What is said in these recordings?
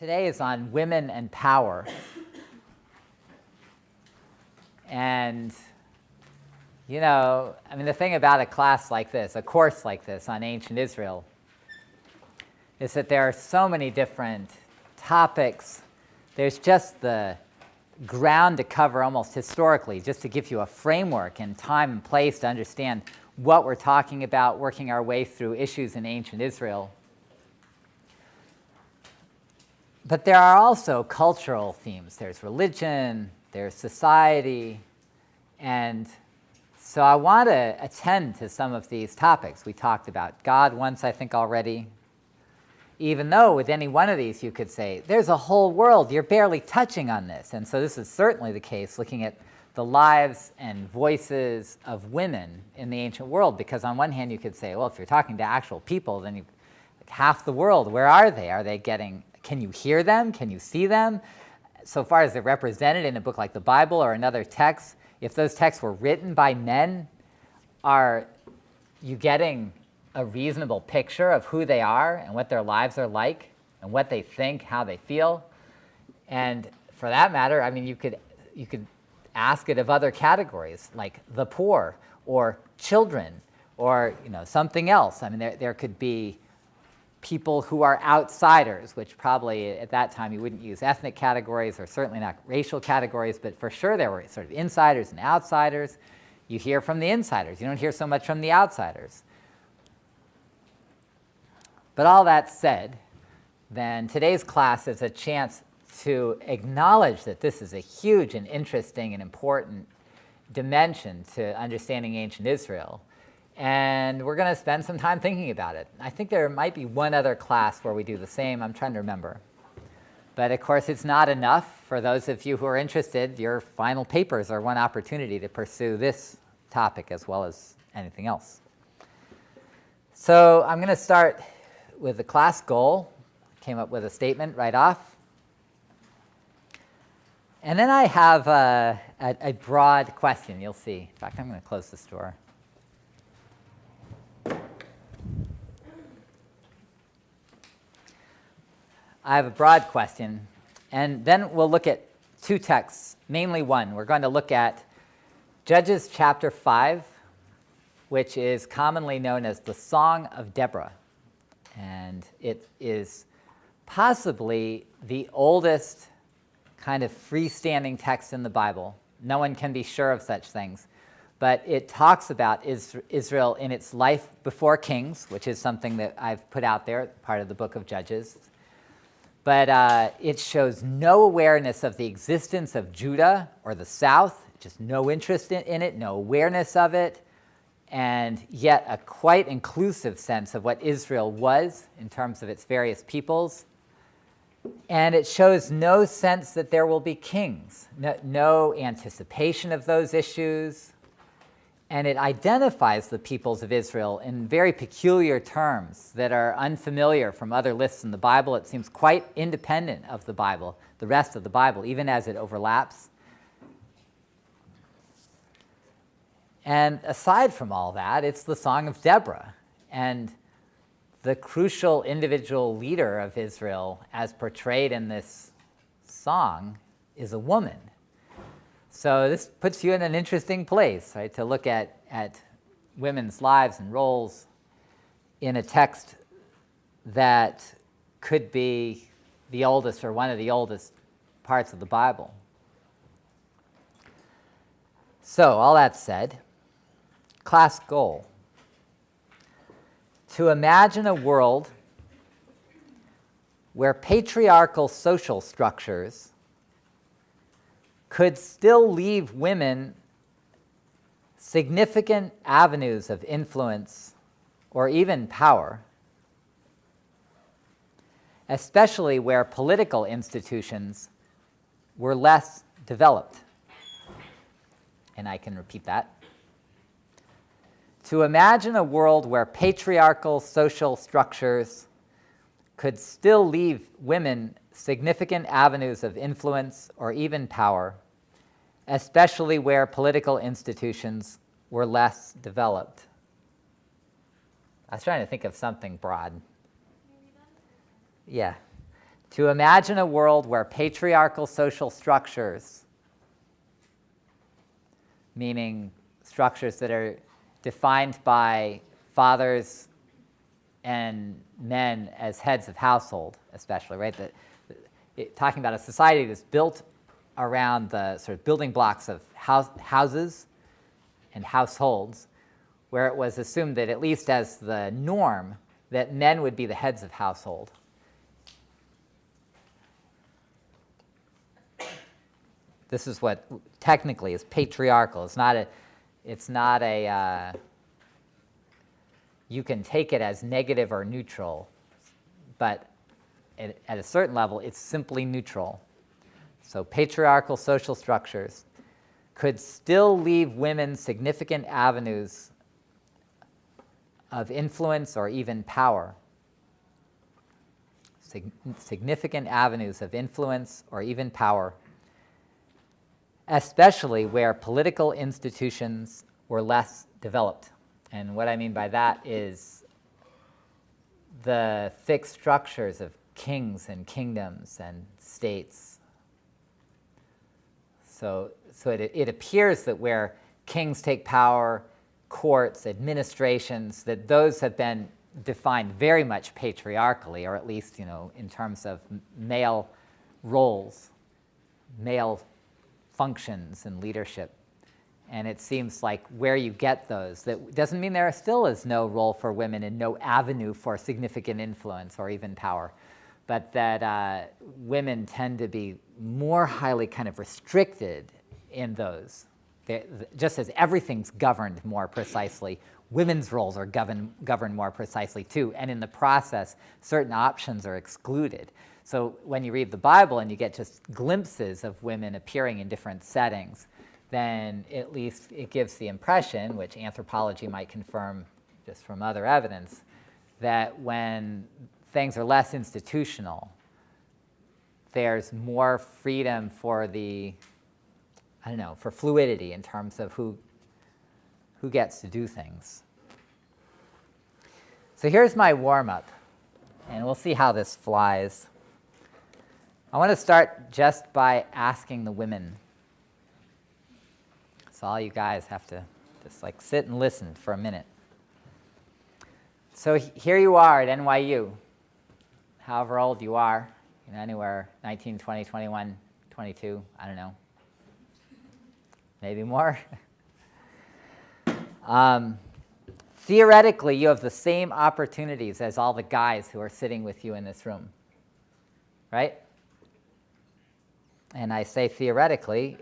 Today is on women and power. And, the thing about a class like this, a course like this on ancient Israel, is that there are so many different topics. There's just the ground to cover almost historically, just to give you a framework and time and place to understand what we're talking about, working our way through issues in ancient Israel. But there are also cultural themes. There's religion, there's society, and so I want to attend to some of these topics. We talked about God once, I think, already. Even though with any one of these you could say, there's a whole world, you're barely touching on this. And so this is certainly the case looking at the lives and voices of women in the ancient world, because on one hand you could say, well, if you're talking to actual people, then half the world, where are they? Are they getting, can you hear them? Can you see them? So far as they're represented in a book like the Bible or another text, if those texts were written by men, are you getting a reasonable picture of who they are and what their lives are like and what they think, how they feel? And for that matter, you could ask it of other categories like the poor or children or something else. There could be people who are outsiders, which probably at that time you wouldn't use ethnic categories or certainly not racial categories, but for sure there were sort of insiders and outsiders. You hear from the insiders. You don't hear so much from the outsiders. But all that said, then today's class is a chance to acknowledge that this is a huge and interesting and important dimension to understanding ancient Israel. And we're going to spend some time thinking about it. I think there might be one other class where we do the same. I'm trying to remember. But of course, it's not enough. For those of you who are interested, your final papers are one opportunity to pursue this topic as well as anything else. So I'm going to start with the class goal. Came up with a statement right off. And then I have a broad question. You'll see. In fact, I'm going to close this door. I have a broad question, and then we'll look at two texts, mainly one. We're going to look at Judges chapter 5, which is commonly known as the Song of Deborah. And it is possibly the oldest kind of freestanding text in the Bible. No one can be sure of such things. But it talks about Israel in its life before kings, which is something that I've put out there, part of the book of Judges. But it shows no awareness of the existence of Judah or the south, just no interest in it, no awareness of it, and yet a quite inclusive sense of what Israel was in terms of its various peoples. And it shows no sense that there will be kings, no anticipation of those issues. And it identifies the peoples of Israel in very peculiar terms that are unfamiliar from other lists in the Bible. It seems quite independent of the Bible, the rest of the Bible, even as it overlaps. And aside from all that, it's the Song of Deborah. And the crucial individual leader of Israel, as portrayed in this song, is a woman. So this puts you in an interesting place, right, to look at women's lives and roles in a text that could be the oldest or one of the oldest parts of the Bible. So all that said, class goal: to imagine a world where patriarchal social structures could still leave women significant avenues of influence or even power, especially where political institutions were less developed. And I can repeat that. To imagine a world where patriarchal social structures could still leave women significant avenues of influence or even power, especially where political institutions were less developed. I was trying to think of something broad. Yeah. to imagine a world where patriarchal social structures, meaning structures that are defined by fathers and men as heads of household, especially, right? Talking about a society that's built around the sort of building blocks of houses and households, where it was assumed that, at least as the norm, that men would be the heads of household. This is what technically is patriarchal. It's not a you can take it as negative or neutral, but at a certain level, it's simply neutral. So patriarchal social structures could still leave women significant avenues of influence or even power. Significant avenues of influence or even power, especially where political institutions were less developed. And what I mean by that is the fixed structures of kings and kingdoms and states. So it appears that where kings take power, courts, administrations, that those have been defined very much patriarchally, or at least, in terms of male roles, male functions and leadership. And it seems like where you get those, that doesn't mean there still is no role for women and no avenue for significant influence or even power, but that women tend to be more highly kind of restricted in those. Just as everything's governed more precisely, women's roles are governed more precisely too, and in the process, certain options are excluded. So when you read the Bible and you get just glimpses of women appearing in different settings, then at least it gives the impression, which anthropology might confirm just from other evidence, that when things are less institutional, there's more freedom for for fluidity in terms of who gets to do things. So here's my warm-up, and we'll see how this flies. I want to start just by asking the women. So all you guys have to just sit and listen for a minute. So here you are at NYU, however old you are, anywhere 19, 20, 21, 22, I don't know, maybe more. Theoretically, you have the same opportunities as all the guys who are sitting with you in this room, right? And I say theoretically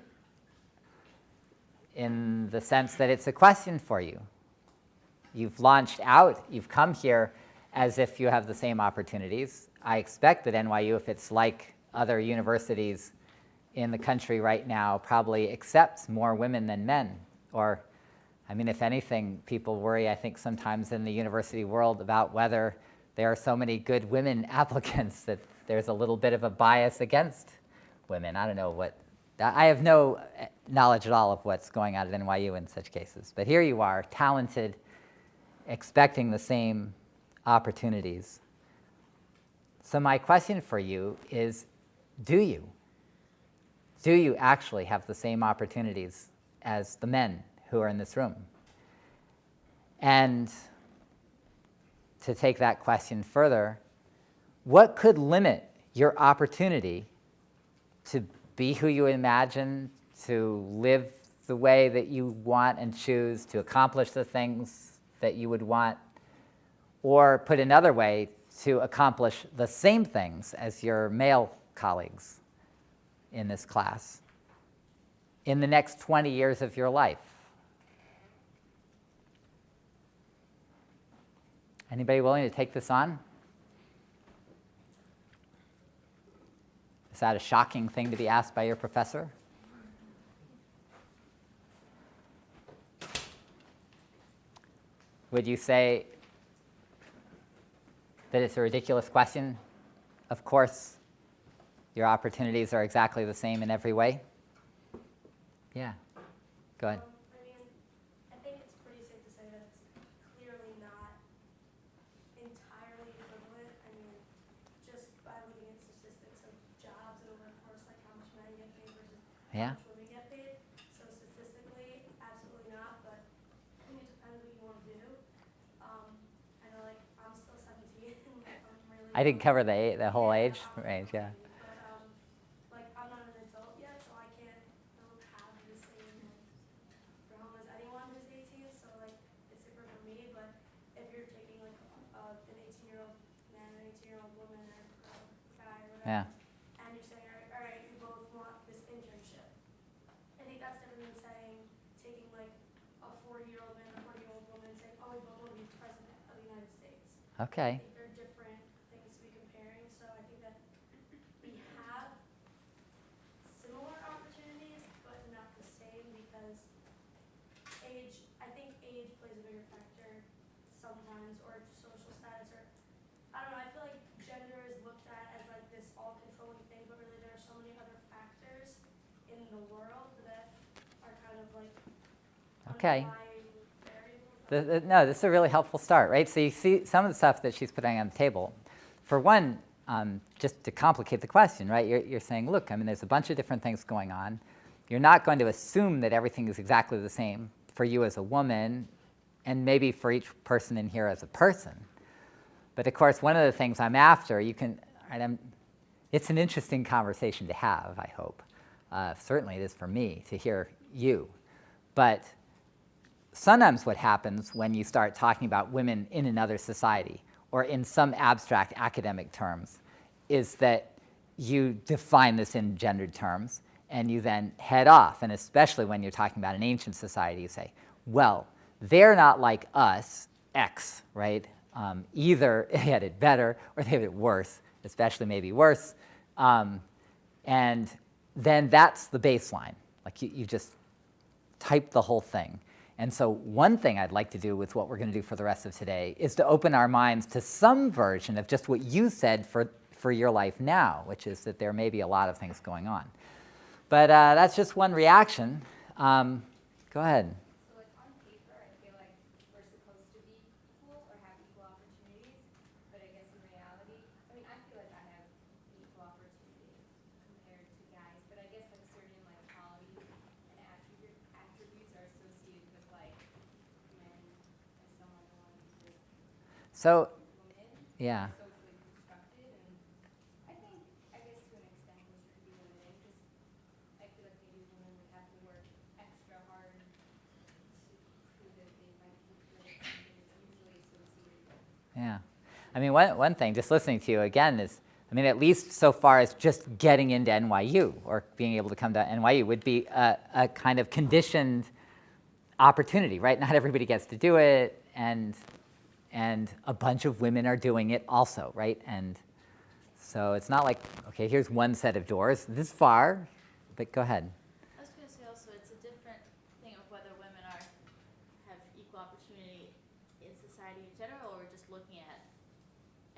in the sense that it's a question for you. You've launched out, you've come here as if you have the same opportunities. I expect that NYU, if it's like other universities in the country right now, probably accepts more women than men. Or, if anything, people worry, I think, sometimes in the university world about whether there are so many good women applicants that there's a little bit of a bias against women. I don't know I have no knowledge at all of what's going on at NYU in such cases. But here you are, talented, expecting the same opportunities. So my question for you is, do you? Do you actually have the same opportunities as the men who are in this room? And to take that question further, what could limit your opportunity to be who you imagine, to live the way that you want and choose, to accomplish the things that you would want, or put another way, to accomplish the same things as your male colleagues in this class in the next 20 years of your life? Anybody willing to take this on? Is that a shocking thing to be asked by your professor? Would you say that it's a ridiculous question? Of course, your opportunities are exactly the same in every way. Yeah, go ahead. I think it's pretty safe to say that it's clearly not entirely equivalent. Just by looking at statistics, I didn't cover the whole age range, yeah. But like I'm not an adult yet, so I don't have the same realm as anyone who's 18. So like it's different for me. But if you're taking like an 18-year-old man, an 18-year-old woman, or guy, or whatever, Yeah. and you're saying, all right, you both want this internship. I think that's different than saying taking like a 40-year-old man, a 40-year-old woman, and saying, oh, we both want to be president of the United States. Okay. I think they're different things to be comparing, so I think that we have similar opportunities, but not the same because I think age plays a bigger factor sometimes, or social status, or I don't know, I feel like gender is looked at as like this all-controlling thing, but really there are so many other factors in the world that are kind of like Okay. underlying variables. No, this is a really helpful start, right? So you see some of the stuff that she's putting on the table. For one, just to complicate the question, right? You're saying, look, I mean, there's a bunch of different things going on. You're not going to assume that everything is exactly the same for you as a woman, and maybe for each person in here as a person. But of course, one of the things I'm after, it's an interesting conversation to have, I hope. Certainly it is for me to hear you. But sometimes what happens when you start talking about women in another society, or in some abstract academic terms, is that you define this in gendered terms, and you then head off. And especially when you're talking about an ancient society, you say, well, they're not like us, X, right? Either they had it better or they had it worse, especially maybe worse. And then that's the baseline. Like you just type the whole thing. And so one thing I'd like to do with what we're going to do for the rest of today is to open our minds to some version of just what you said for your life now, which is that there may be a lot of things going on. But that's just one reaction. Go ahead. So like on paper, I feel like we're supposed to be equal or have equal opportunities, but I guess in reality, I mean, I feel like I have equal opportunity compared to guys, but I guess like certain like qualities and attributes are associated with like men and some other ones with So, women. yeah. Socially constructed, and I think, I guess to an extent, this could be limiting because I feel like maybe women would have to work extra hard to prove that they might be good at something that's usually associated with. Yeah. I mean, one thing, just listening to you again is, I mean, at least so far as just getting into NYU or being able to come to NYU would be a kind of conditioned opportunity, right? Not everybody gets to do it, and a bunch of women are doing it also, right? And so it's not like, okay, here's one set of doors this far, but go ahead. I was going to say also, it's a different thing of whether women have equal opportunity in society in general, or just looking at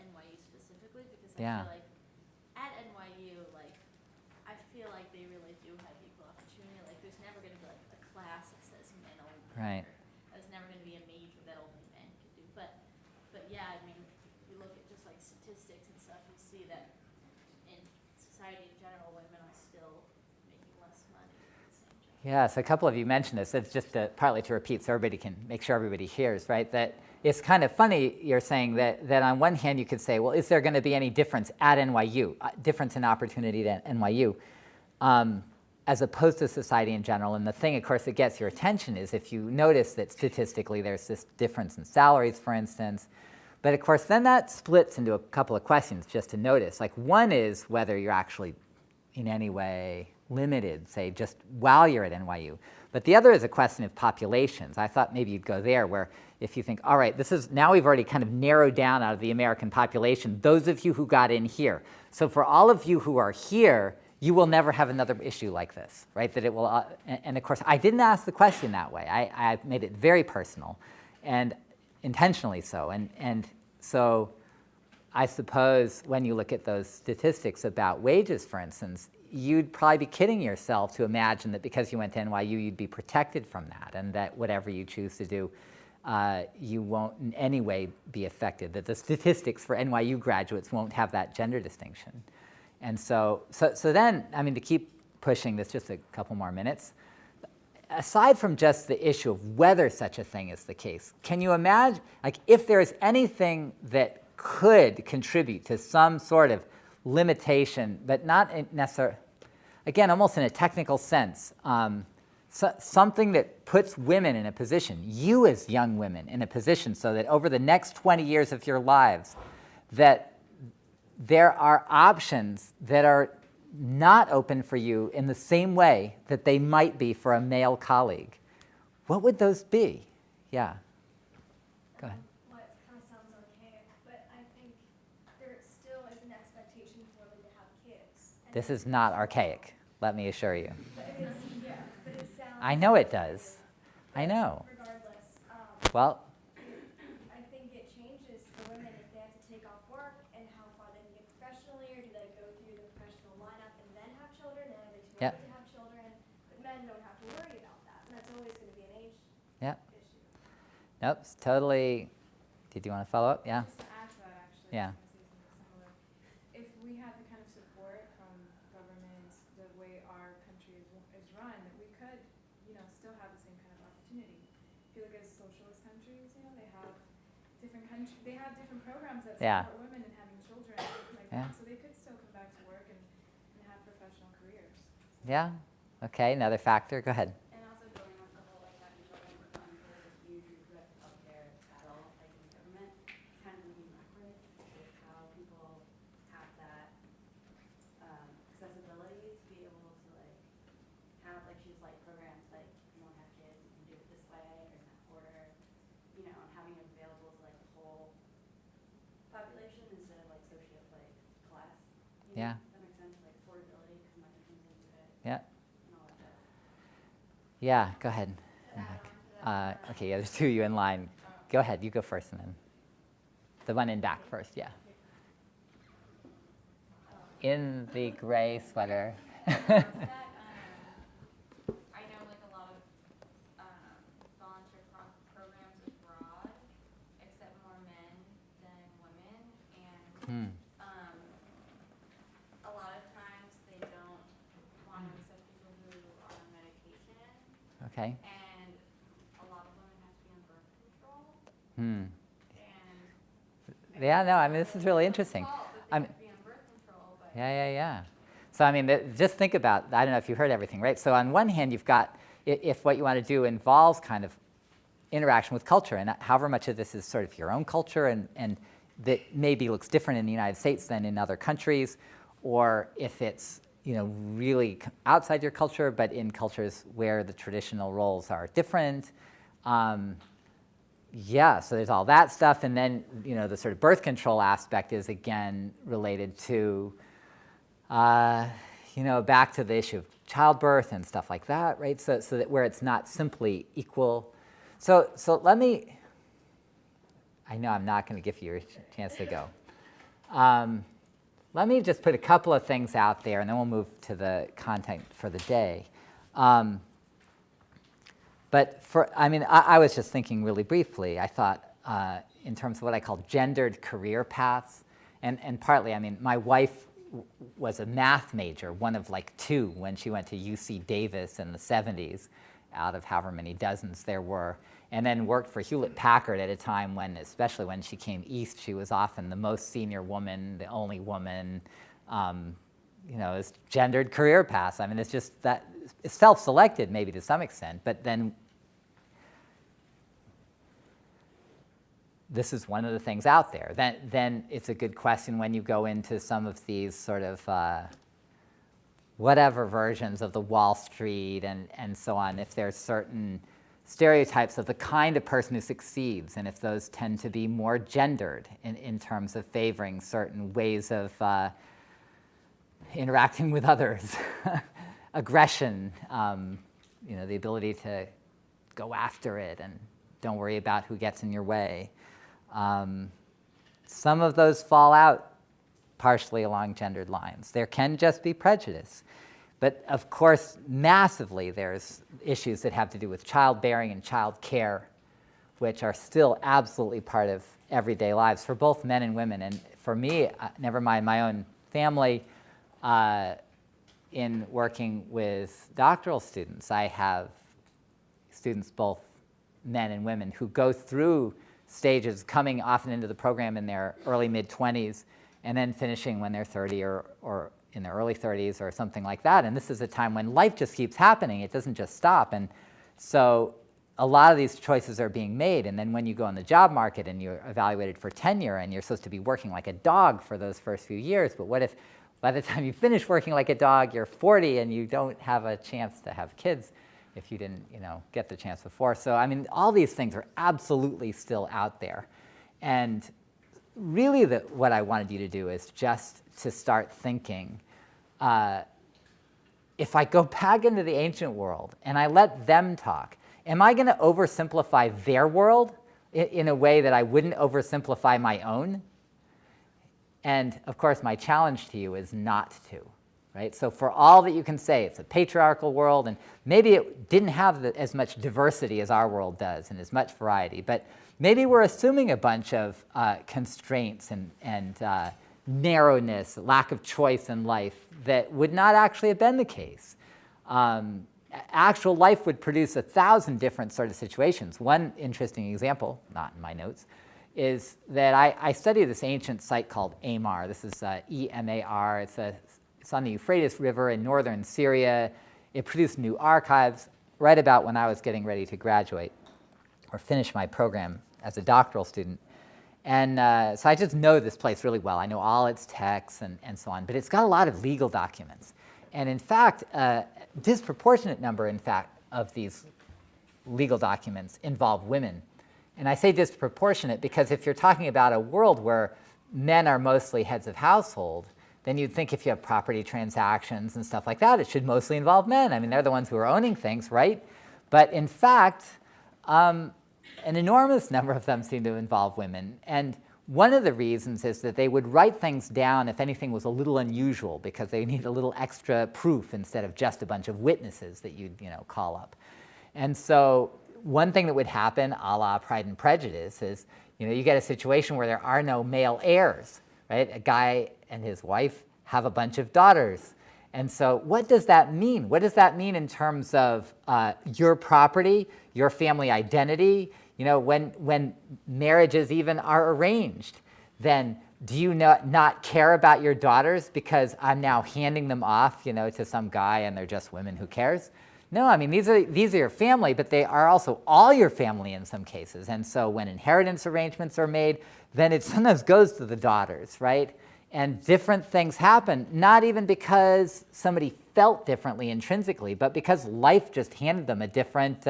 NYU specifically, because Yeah. I feel like at NYU, like, I feel like they really do have equal opportunity. Like, there's never going to be like a class that says men only. Right. Or there's never going to be a major that only men can do. But yeah, I mean, you look at just like statistics and stuff, you see that in society in general, women are still making less money at the same job. Yes, a couple of you mentioned this. It's just partly to repeat so everybody can make sure everybody hears, right? That it's kind of funny you're saying that on one hand you could say, well, is there going to be any difference at NYU, difference in opportunity at NYU, as opposed to society in general? And the thing, of course, that gets your attention is if you notice that statistically there's this difference in salaries, for instance. But of course, then that splits into a couple of questions just to notice. Like one is whether you're actually in any way limited, say, just while you're at NYU. But the other is a question of populations. I thought maybe you'd go there, where if you think, all right, now we've already kind of narrowed down out of the American population, those of you who got in here. So for all of you who are here, you will never have another issue like this, right? That it will, and of course, I didn't ask the question that way. I made it very personal, and intentionally so. And so I suppose when you look at those statistics about wages, for instance, you'd probably be kidding yourself to imagine that because you went to NYU, you'd be protected from that, and that whatever you choose to do, you won't in any way be affected, that the statistics for NYU graduates won't have that gender distinction. And so then, I mean, to keep pushing this just a couple more minutes, aside from just the issue of whether such a thing is the case, can you imagine, like, if there is anything that could contribute to some sort of limitation, but not necessarily, again, almost in a technical sense, something that puts women in a position, you as young women, in a position so that over the next 20 years of your lives, that there are options that are not open for you in the same way that they might be for a male colleague. What would those be? Yeah. Go ahead. Well, it kind of sounds archaic, but I think there still is an expectation for them to have kids. And This is not archaic, let me assure you. but it's, yeah, but it sounds. I know it does. I know. Regardless, Well, I think it changes for women if they have to take off work and how far they can get professionally, or do they go through the professional lineup and then have children, and are they too Yep. old to have children? But men don't have to worry about that, and that's always going to be an age yeah. issue. Nope, it's totally. Did you want to follow up? Yeah. Just to add to that, actually, Yeah. I was gonna say something similar. If we had the kind of support from governments, the way our country is run, we could, still have the same kind of opportunity. If you look at socialist countries, they have different programs that Yeah. support women in having children, and things like Yeah. that. So they could still come back to work and have professional careers. Yeah. Okay, another factor. Go ahead. And also going off the whole having children for fun is a huge regret healthcare battle in government. It's kind of moving backwards with how people have that accessibility to be able to have choose programs if you want to have kids, you can do it this way or in that order, and having it available to the whole population instead of class. Yeah. That makes sense, affordability because money comes into it. Yeah. And all of that. Yeah, go ahead. Okay, yeah, there's two of you in line. Go ahead, you go first and then. The one in back first, yeah. In the gray sweater. That, I know a lot of volunteer programs abroad accept more men than women, and a lot of times they don't want to accept people who are on medication, Okay. and a lot of women have to be on birth control, Hmm. and Yeah, no, I mean, this is really interesting. they have to be on birth control, but Yeah. So, I mean, just think about, I don't know if you heard everything, right? So on one hand, you've got, if what you want to do involves kind of interaction with culture, and however much of this is sort of your own culture and that maybe looks different in the United States than in other countries, or if it's, really outside your culture, but in cultures where the traditional roles are different. Yeah, so there's all that stuff, and then, the sort of birth control aspect is, again, related to, back to the issue of childbirth and stuff like that, right? So that where it's not simply equal. So let me, I know I'm not going to give you a chance to go. Let me just put a couple of things out there, and then we'll move to the content for the day. But I was just thinking really briefly, I thought in terms of what I call gendered career paths, and partly, my wife was a math major, one of two when she went to UC Davis in the 70s, out of however many dozens there were, and then worked for Hewlett-Packard at a time when, especially when she came east, she was often the most senior woman, the only woman. It's gendered career paths. It's just that it's self-selected maybe to some extent, but then this is one of the things out there. Then it's a good question when you go into some of these sort of whatever versions of the Wall Street and so on, if there's certain stereotypes of the kind of person who succeeds, and if those tend to be more gendered in terms of favoring certain ways of interacting with others, aggression, the ability to go after it and don't worry about who gets in your way. Some of those fall out partially along gendered lines. There can just be prejudice. But of course, massively, there's issues that have to do with childbearing and child care, which are still absolutely part of everyday lives for both men and women. And for me, never mind my own family, in working with doctoral students, I have students, both men and women, who go through stages, coming often into the program in their early mid-20s, and then finishing when they're 30 or in their early 30s or something like that. And this is a time when life just keeps happening. It doesn't just stop. And so a lot of these choices are being made. And then when you go on the job market and you're evaluated for tenure and you're supposed to be working like a dog for those first few years, but what if by the time you finish working like a dog, you're 40 and you don't have a chance to have kids if you didn't, get the chance before? So, I mean, all these things are absolutely still out there. And really what I wanted you to do is just to start thinking, if I go back into the ancient world and I let them talk, am I going to oversimplify their world in a way that I wouldn't oversimplify my own? And of course, my challenge to you is not to, right? So for all that you can say, it's a patriarchal world, and maybe it didn't have as much diversity as our world does and as much variety, but maybe we're assuming a bunch of constraints and narrowness, lack of choice in life that would not actually have been the case. Actual life would produce 1,000 different sort of situations. One interesting example, not in my notes, is that I studied this ancient site called Amar. This is E-M-A-R. It's on the Euphrates River in northern Syria. It produced new archives right about when I was getting ready to graduate or finish my program as a doctoral student. And so I just know this place really well. I know all its texts and so on, but it's got a lot of legal documents. And in fact, a disproportionate number, in fact, of these legal documents involve women. And I say disproportionate because if you're talking about a world where men are mostly heads of household, then you'd think if you have property transactions and stuff like that, it should mostly involve men. I mean, they're the ones who are owning things, right? But in fact, an enormous number of them seem to involve women. And one of the reasons is that they would write things down if anything was a little unusual because they need a little extra proof instead of just a bunch of witnesses that you'd call up. And so one thing that would happen, a la Pride and Prejudice, is you get a situation where there are no male heirs, right? A guy and his wife have a bunch of daughters. And so what does that mean? What does that mean in terms of your property, your family identity? When marriages even are arranged, then do you not care about your daughters because I'm now handing them off, to some guy and they're just women, who cares? No, I mean, these are your family, but they are also all your family in some cases. And so when inheritance arrangements are made, then it sometimes goes to the daughters, right? And different things happen, not even because somebody felt differently intrinsically, but because life just handed them a different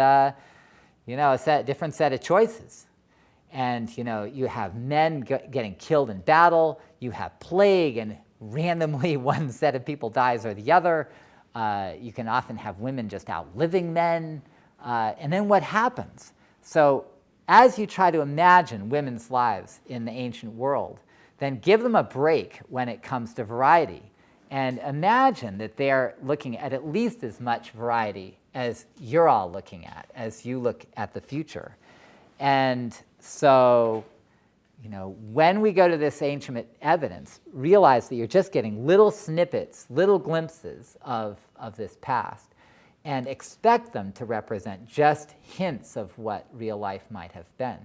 different set of choices. And you have men getting killed in battle, you have plague, and randomly one set of people dies or the other. You can often have women just outliving men. And then what happens? So as you try to imagine women's lives in the ancient world, then give them a break when it comes to variety. And imagine that they're looking at least as much variety as you're all looking at, as you look at the future. And so, when we go to this ancient evidence, realize that you're just getting little snippets, little glimpses of this past, and expect them to represent just hints of what real life might have been.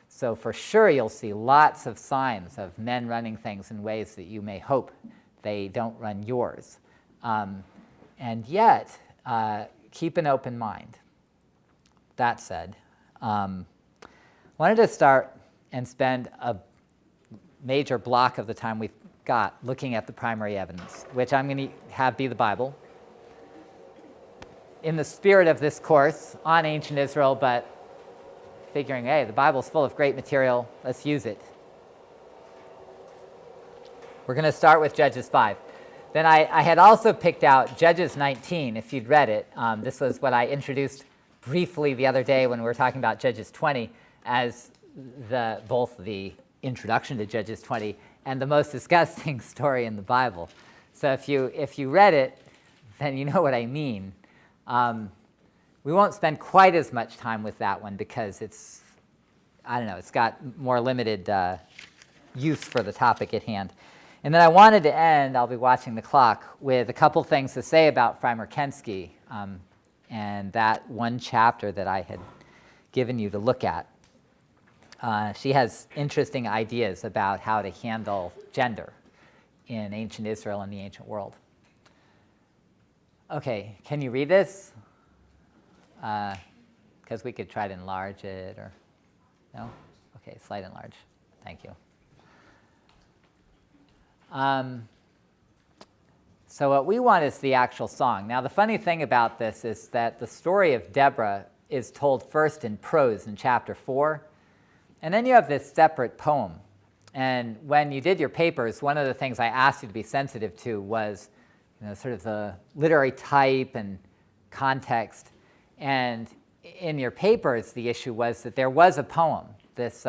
So for sure, you'll see lots of signs of men running things in ways that you may hope they don't run yours. And yet, keep an open mind. That said, I wanted to start and spend a major block of the time we've got looking at the primary evidence, which I'm going to have be the Bible, in the spirit of this course on ancient Israel, but figuring, hey, the Bible's full of great material, let's use it. We're going to start with Judges 5. Then I had also picked out Judges 19, if you'd read it. This was what I introduced briefly the other day when we were talking about Judges 20 as both the introduction to Judges 20 and the most disgusting story in the Bible. So if you read it, then you know what I mean. We won't spend quite as much time with that one because it's got more limited use for the topic at hand. And then I wanted to end, I'll be watching the clock, with a couple things to say about Freimer Kensky and that one chapter that I had given you to look at. She has interesting ideas about how to handle gender in ancient Israel and the ancient world. Okay, can you read this? Because we could try to enlarge it, or no? Okay, slight enlarge. Thank you. So what we want is the actual song. Now, the funny thing about this is that the story of Deborah is told first in prose in chapter 4, and then you have this separate poem. And when you did your papers, one of the things I asked you to be sensitive to was, sort of the literary type and context. And in your papers, the issue was that there was a poem, this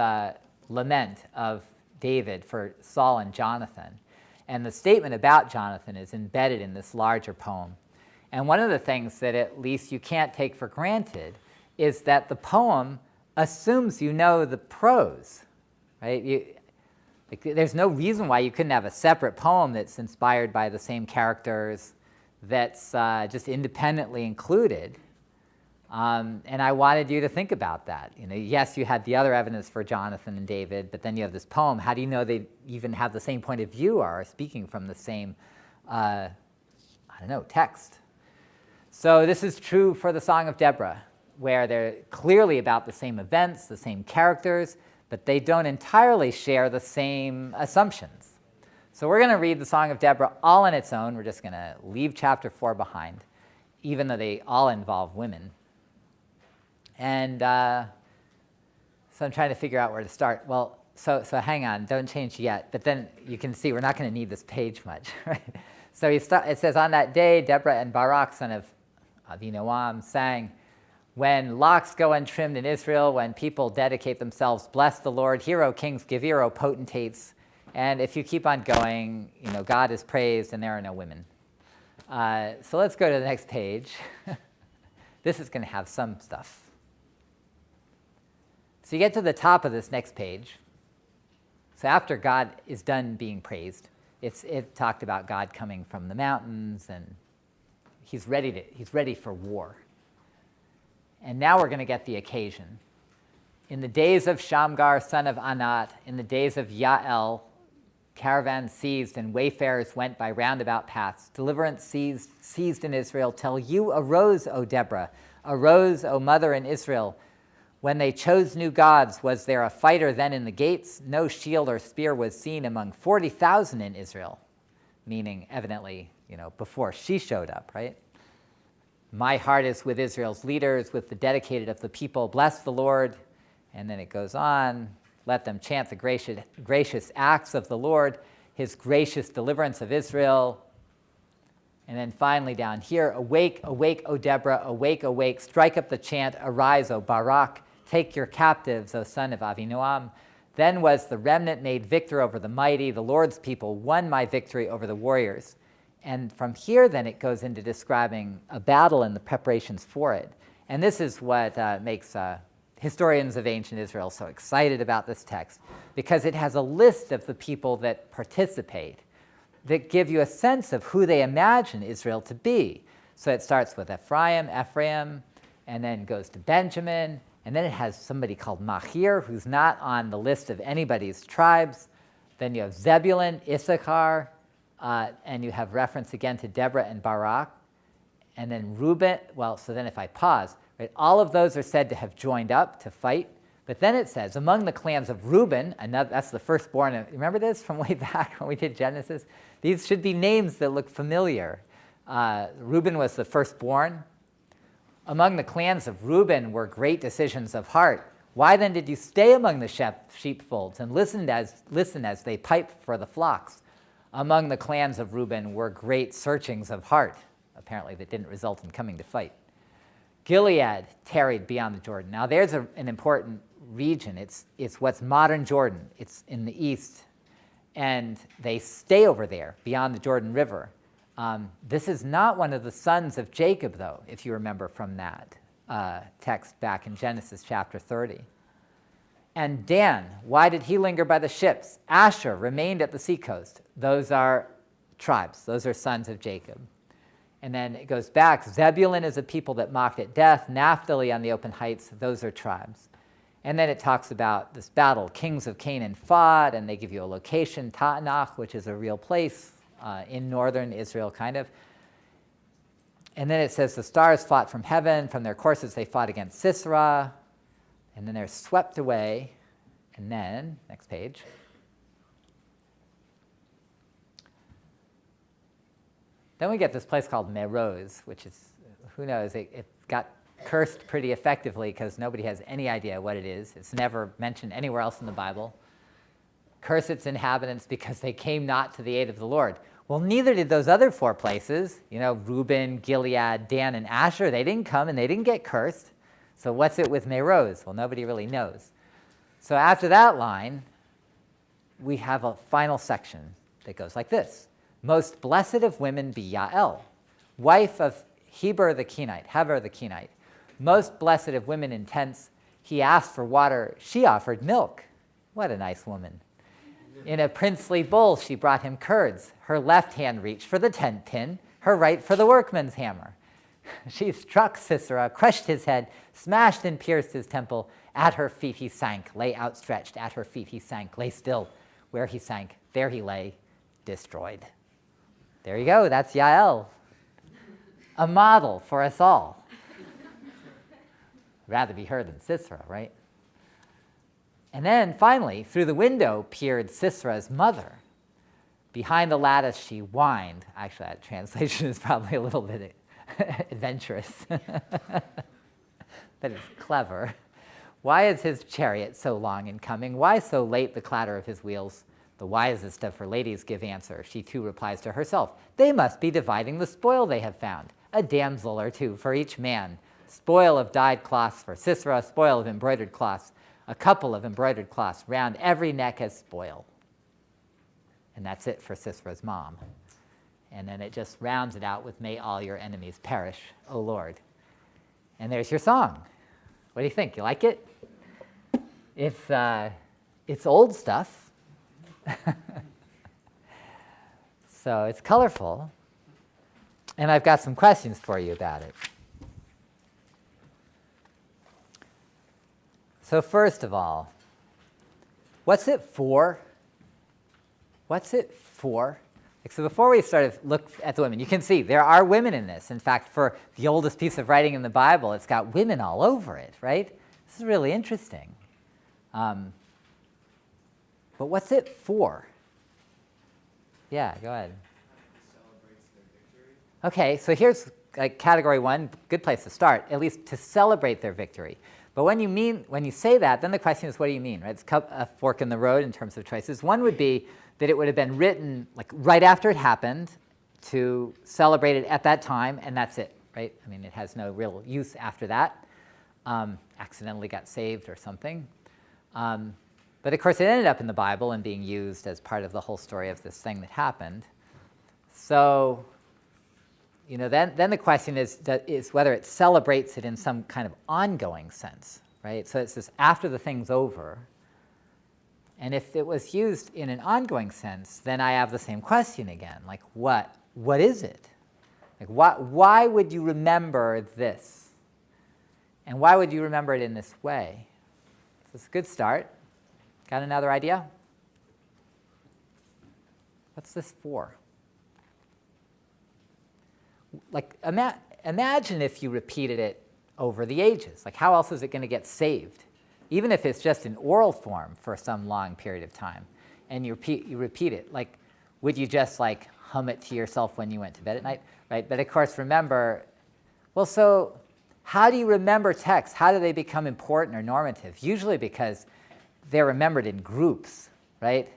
lament of David for Saul and Jonathan. And the statement about Jonathan is embedded in this larger poem. And one of the things that at least you can't take for granted is that the poem assumes you know the prose, right? There's no reason why you couldn't have a separate poem that's inspired by the same characters, that's just independently included. And I wanted you to think about that. Yes, you had the other evidence for Jonathan and David, but then you have this poem. How do you know they even have the same point of view or are speaking from the same, text? So this is true for the Song of Deborah, where they're clearly about the same events, the same characters, but they don't entirely share the same assumptions. So we're going to read the Song of Deborah all on its own. We're just going to leave chapter 4 behind, even though they all involve women. And so I'm trying to figure out where to start. Well, so hang on, don't change yet. But then you can see we're not going to need this page much, right? So it says, on that day, Deborah and Barak, son of Abinoam, sang, when locks go untrimmed in Israel, when people dedicate themselves, bless the Lord, hear, O kings, give ear, O potentates. And if you keep on going, God is praised and there are no women. So let's go to the next page. This is going to have some stuff. So you get to the top of this next page. So after God is done being praised, it talked about God coming from the mountains, and he's ready for war. And now we're going to get the occasion. In the days of Shamgar, son of Anat, in the days of Jael, caravans seized and wayfarers went by roundabout paths. Deliverance seized in Israel, till you arose, O Deborah, arose, O mother in Israel. When they chose new gods, was there a fighter then in the gates? No shield or spear was seen among 40,000 in Israel. Meaning, evidently, before she showed up, right? My heart is with Israel's leaders, with the dedicated of the people. Bless the Lord. And then it goes on. Let them chant the gracious acts of the Lord, his gracious deliverance of Israel. And then finally down here, awake, awake, O Deborah, awake, awake, strike up the chant, arise, O Barak, take your captives, O son of Avinoam. Then was the remnant made victor over the mighty, the Lord's people won my victory over the warriors. And from here, then, it goes into describing a battle and the preparations for it. And this is what makes historians of ancient Israel so excited about this text, because it has a list of the people that participate that give you a sense of who they imagine Israel to be. So it starts with Ephraim, and then goes to Benjamin, and then it has somebody called Machir, who's not on the list of anybody's tribes. Then you have Zebulun, Issachar, and you have reference again to Deborah and Barak. And then Reuben, so then if I pause, right, all of those are said to have joined up to fight. But then it says, among the clans of Reuben, that's the firstborn. Remember this from way back when we did Genesis? These should be names that look familiar. Reuben was the firstborn. Among the clans of Reuben were great decisions of heart. Why then did you stay among the sheepfolds and listen as they piped for the flocks? Among the clans of Reuben were great searchings of heart, apparently that didn't result in coming to fight. Gilead tarried beyond the Jordan. Now there's an important region. It's what's modern Jordan. It's in the east. And they stay over there beyond the Jordan River. This is not one of the sons of Jacob, though, if you remember from that text back in Genesis chapter 30. And Dan, why did he linger by the ships? Asher remained at the seacoast. Those are tribes. Those are sons of Jacob. And then it goes back. Zebulun is a people that mocked at death. Naphtali on the open heights. Those are tribes. And then it talks about this battle. Kings of Canaan fought, and they give you a location, Ta'anach, which is a real place in northern Israel, kind of. And then it says the stars fought from heaven. From their courses they fought against Sisera. And then they're swept away. And then, next page. Then we get this place called Meroz, which is, who knows, it got cursed pretty effectively because nobody has any idea what it is. It's never mentioned anywhere else in the Bible. Curse its inhabitants because they came not to the aid of the Lord. Well, neither did those other 4 places, Reuben, Gilead, Dan, and Asher. They didn't come and they didn't get cursed. So what's it with Meroz? Well, nobody really knows. So after that line, we have a final section that goes like this. Most blessed of women be Jael, wife of Heber the Kenite. Most blessed of women in tents, he asked for water, she offered milk. What a nice woman. In a princely bowl she brought him curds. Her left hand reached for the tent pin, her right for the workman's hammer. She struck Sisera, crushed his head, smashed and pierced his temple. At her feet he sank, lay outstretched. At her feet he sank, lay still. Where he sank, there he lay, destroyed. There you go, that's Jael. A model for us all. Rather be her than Sisera, right? And then finally, through the window peered Sisera's mother. Behind the lattice she whined. Actually, that translation is probably a little bit adventurous, but it's clever. Why is his chariot so long in coming? Why so late the clatter of his wheels? The wisest of her ladies give answer. She too replies to herself, they must be dividing the spoil they have found, a damsel or 2 for each man. Spoil of dyed cloths for Sisera, spoil of embroidered cloths, a couple of embroidered cloths, round every neck as spoil. And that's it for Sisera's mom. And then it just rounds it out with, may all your enemies perish, O Lord. And there's your song. What do you think? You like it? It's old stuff. So it's colorful. And I've got some questions for you about it. So first of all, what's it for? What's it for? So before we sort of look at the women, you can see there are women in this. In fact, for the oldest piece of writing in the Bible, it's got women all over it, right? This is really interesting. But what's it for? Yeah, go ahead. Celebrates their victory. Okay, so here's category 1, good place to start, at least to celebrate their victory. But when you say that, then the question is, what do you mean, right? It's a fork in the road in terms of choices. One would be that it would have been written right after it happened to celebrate it at that time, and that's it, right? I mean, it has no real use after that. Accidentally got saved or something. But of course, it ended up in the Bible and being used as part of the whole story of this thing that happened. So, then the question is whether it celebrates it in some kind of ongoing sense, right? So it's this after the thing's over. And if it was used in an ongoing sense, then I have the same question again. What is it? Why would you remember this? And why would you remember it in this way? So it's a good start. Got another idea? What's this for? Imagine if you repeated it over the ages. How else is it going to get saved? Even if it's just in oral form for some long period of time, and you repeat it, would you just hum it to yourself when you went to bed at night, right? But of course, remember, well, so how do you remember texts? How do they become important or normative? Usually because they're remembered in groups, right?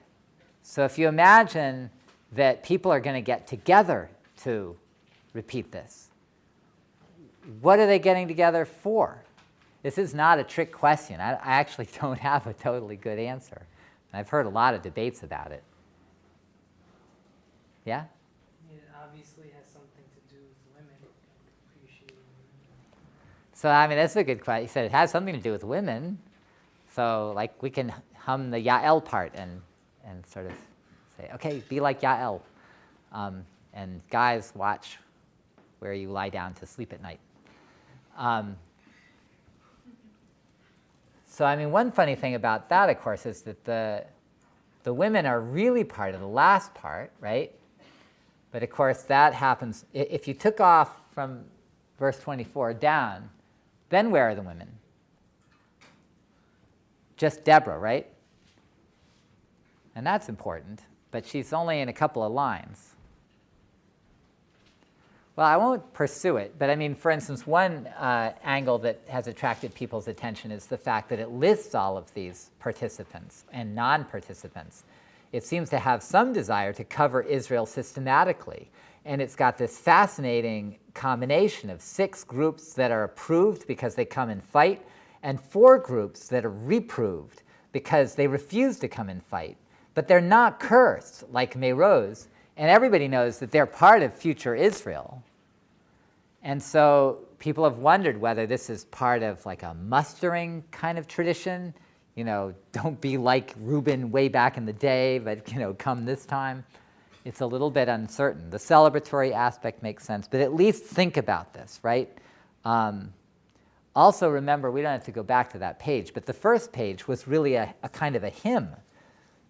So if you imagine that people are going to get together to repeat this, what are they getting together for? This is not a trick question. I actually don't have a totally good answer. I've heard a lot of debates about it. Yeah? It obviously has something to do with women, appreciating women. So, that's a good question. You said it has something to do with women. So, we can hum the Jael part and sort of say, okay, be like Jael. And guys, watch where you lie down to sleep at night. So I mean, one funny thing about that, of course, is that the women are really part of the last part, right? But of course, that happens, if you took off from verse 24 down, then where are the women? Just Deborah, right? And that's important, but she's only in a couple of lines. Well, I won't pursue it, but I mean, for instance, one angle that has attracted people's attention is the fact that it lists all of these participants and non-participants. It seems to have some desire to cover Israel systematically, and it's got this fascinating combination of 6 groups that are approved because they come and fight, and 4 groups that are reproved because they refuse to come and fight. But they're not cursed like Meroz, and everybody knows that they're part of future Israel. And so people have wondered whether this is part of like a mustering kind of tradition. You know, don't be like Reuben way back in the day, but, you know, come this time. It's a little bit uncertain. The celebratory aspect makes sense, but at least think about this, right? Also remember, we don't have to go back to that page, but the first page was really a kind of a hymn.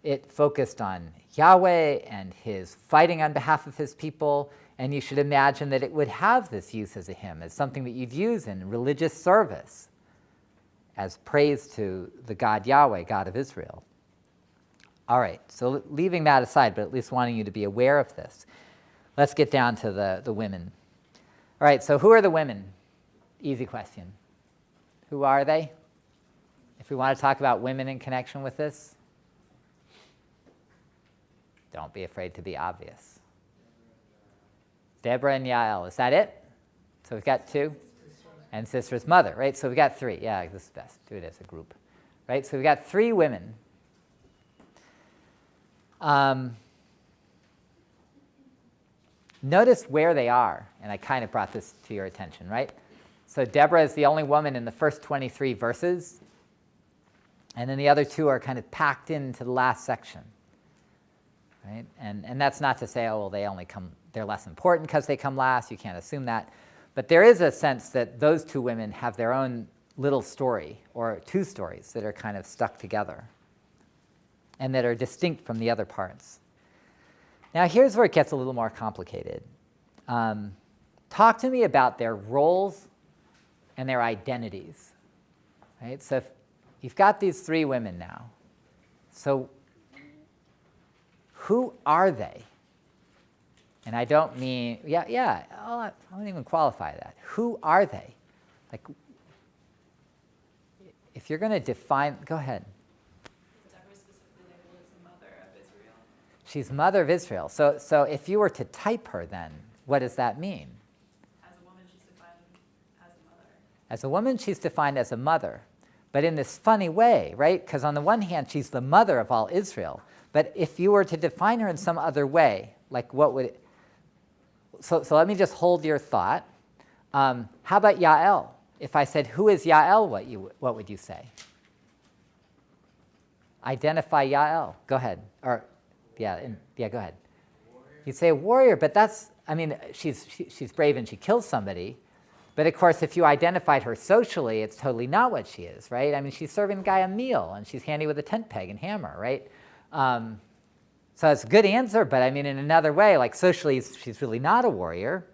It focused on Yahweh and his fighting on behalf of his people, and you should imagine that it would have this use as a hymn, as something that you'd use in religious service, as praise to the God Yahweh, God of Israel. All right, so leaving that aside, but at least wanting you to be aware of this, let's get down to the women. All right, so who are the women? Easy question. Who are they? If we want to talk about women in connection with this, don't be afraid to be obvious. Deborah and Jael, is that it? So we've got 2? And sister's mother, right? So we've got 3. Yeah, this is best. Do it as a group, right? So we've got 3 women. Notice where they are, and I kind of brought this to your attention, right? So Deborah is the only woman in the first 23 verses, and then the other 2 are kind of packed into the last section, right? And that's not to say, oh, well, they're less important because they come last. You can't assume that. But there is a sense that those 2 women have their own little story, or 2 stories that are kind of stuck together and that are distinct from the other parts. Now, here's where it gets a little more complicated. Talk to me about their roles and their identities, right? So if you've got these 3 women now. So who are they? And I don't mean, I won't even qualify that. Who are they? Like, if you're going to define, go ahead. Deborah specifically labeled as the mother of Israel. She's mother of Israel. So if you were to type her then, what does that mean? As a woman, she's defined as a mother. As a woman, she's defined as a mother. But in this funny way, right? Because on the one hand, she's the mother of all Israel. But if you were to define her in some other way, like what would it... So let me just hold your thought. How about Jael? If I said, who is Jael, what would you say? Identify Jael. Go ahead. Or, go ahead. You'd say a warrior, but that's, I mean, she's brave and she kills somebody. But of course, if you identified her socially, it's totally not what she is, right? I mean, she's serving a guy a meal, and she's handy with a tent peg and hammer, right? So it's a good answer, but I mean, in another way, like socially, she's really not a warrior.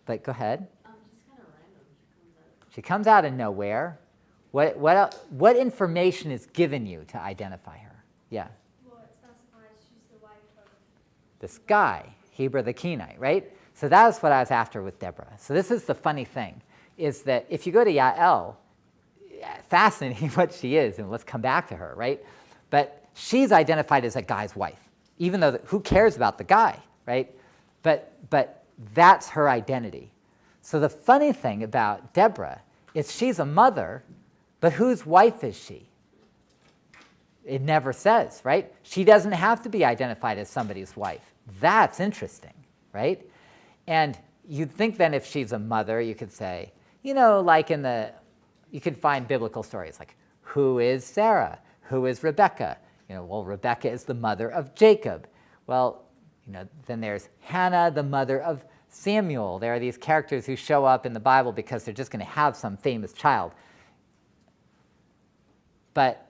But go ahead. Just kind of random. She comes out of nowhere. What information is given you to identify her? Yeah. Well, it specifies she's the wife of This guy, Heber the Kenite, right? So that's what I was after with Deborah. So this is the funny thing, is that if you go to Jael, fascinating what she is, and let's come back to her, right? But she's identified as a guy's wife, even though who cares about the guy, right? But that's her identity. So the funny thing about Deborah is she's a mother, but whose wife is she? It never says, right? She doesn't have to be identified as somebody's wife. That's interesting, right? And you'd think then if she's a mother, you could say, you know, like you could find biblical stories like, who is Sarah? Who is Rebecca? You know, well, Rebecca is the mother of Jacob. Well, you know, then there's Hannah, the mother of Samuel. There are these characters who show up in the Bible because they're just going to have some famous child. But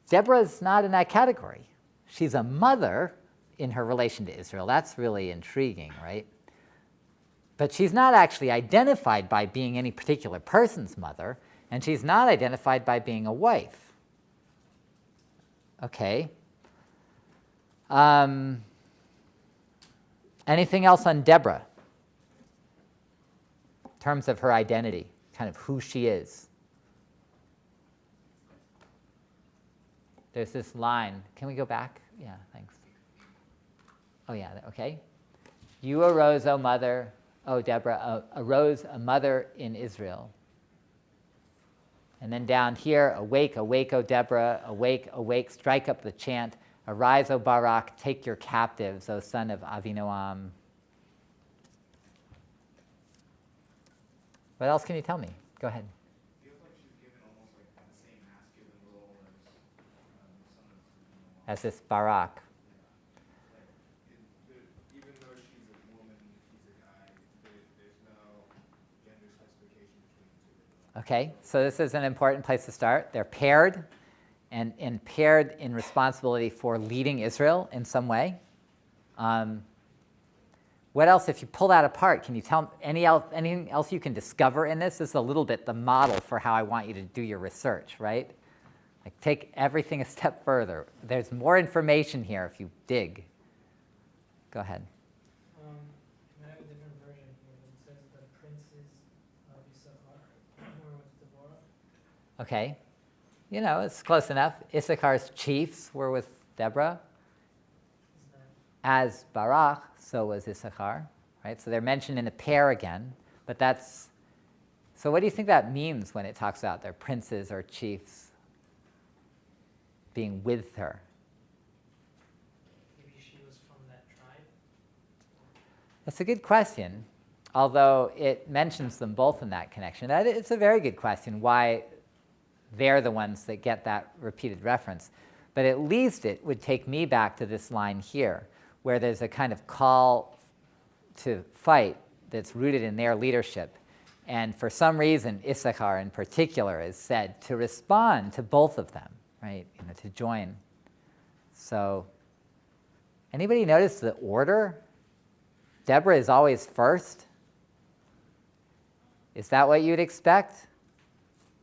Deborah's not in that category. She's a mother in her relation to Israel. That's really intriguing, right? But she's not actually identified by being any particular person's mother, and she's not identified by being a wife. Okay. Anything else on Deborah in terms of her identity, kind of who she is? There's this line. Can we go back? Yeah, thanks. Oh, yeah, okay. You arose, O mother, O Deborah, arose a mother in Israel. And then down here, awake, awake, O Deborah, awake, awake, strike up the chant. Arise, O Barak, take your captives, O son of Avinoam. What else can you tell me? Go ahead. Feels like she's given almost like the same masculine role as As this Barak. even though she's a woman, he's a guy, there's no gender specification between the two. Okay, so this is an important place to start. They're paired, and paired in responsibility for leading Israel in some way. What else, if you pull that apart, can you tell anything else you can discover in this? This is a little bit the model for how I want you to do your research, right? Like take everything a step further. There's more information here if you dig. Go ahead. I have a different version here. It says the princes of Issachar were with Deborah. Okay. You know, it's close enough. Issachar's chiefs were with Deborah. Is that As Barak, so was Issachar, right? So they're mentioned in a pair again, but that's, so what do you think that means when it talks about their princes or chiefs being with her? maybe she was from that tribe? That's a good question, although it mentions them both in that connection. It's a very good question why they're the ones that get that repeated reference. But at least it would take me back to this line here, where there's a kind of call to fight that's rooted in their leadership. And for some reason, Issachar in particular is said to respond to both of them, right? You know, to join. So, anybody notice the order? Deborah is always first. Is that what you'd expect?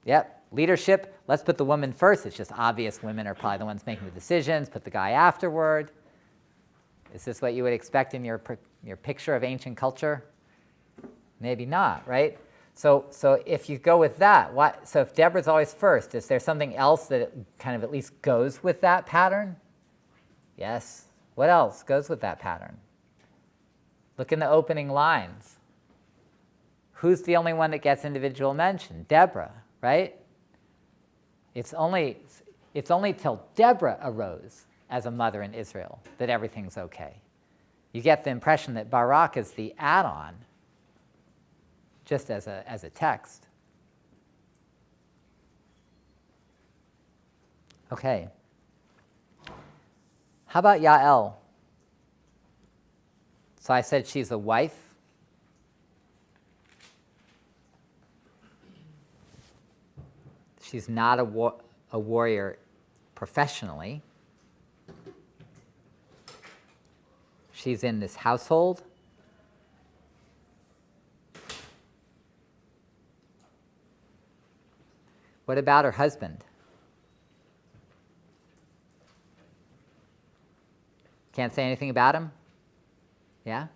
Yep. Leadership, let's put the woman first. It's just obvious women are probably the ones making the decisions. Put the guy afterward. Is this what you would expect in your picture of ancient culture? Maybe not, right? So if you go with that, so if Deborah's always first, is there something else that kind of at least goes with that pattern? Yes. What else goes with that pattern? Look in the opening lines. Who's the only one that gets individual mention? Deborah, right? It's only till Deborah arose as a mother in Israel that everything's okay. You get the impression that Barak is the add-on, just as a text. Okay. How about Jael? So I said she's a wife. She's not a warrior professionally. She's in this household. What about her husband? Can't say anything about him? Yeah?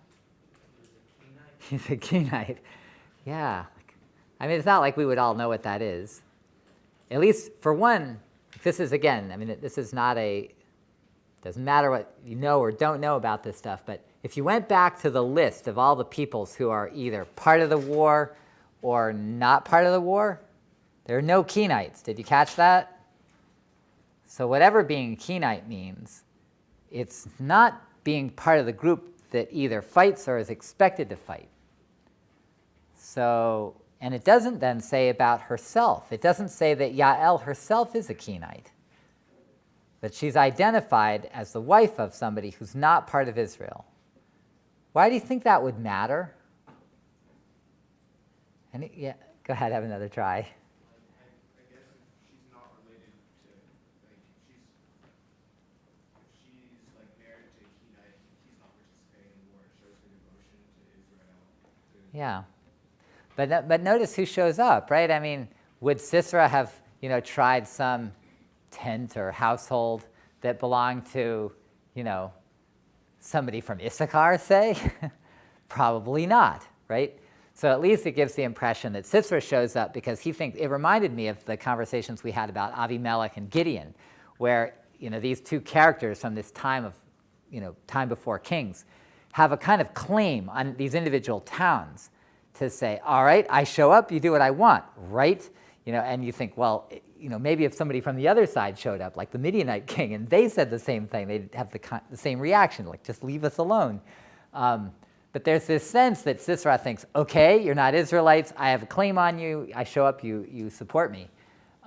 He's a Kenite. Yeah. I mean, it's not like we would all know what that is. At least for one, this is, again, I mean, this is not doesn't matter what you know or don't know about this stuff, but if you went back to the list of all the peoples who are either part of the war or not part of the war, there are no Kenites. Did you catch that? So whatever being a Kenite means, it's not being part of the group that either fights or is expected to fight. So, and it doesn't then say about herself. It doesn't say that Jael herself is a Kenite. But she's identified as the wife of somebody who's not part of Israel. Why do you think that would matter? Yeah, go ahead, have another try. I guess if she's not related Yeah. But notice who shows up, right? I mean, would Sisera have, tried some tent or household that belonged to, somebody from Issachar, say? Probably not, right? So at least it gives the impression that Sisera shows up because he thinks, it reminded me of the conversations we had about Abimelech and Gideon, where, these two characters from this time of, time before kings, have a kind of claim on these individual towns to say, all right, I show up, you do what I want, right? And you think, well, maybe if somebody from the other side showed up, like the Midianite king, and they said the same thing, they'd have the same reaction, like, just leave us alone. But there's this sense that Sisera thinks, okay, you're not Israelites, I have a claim on you, I show up, you support me.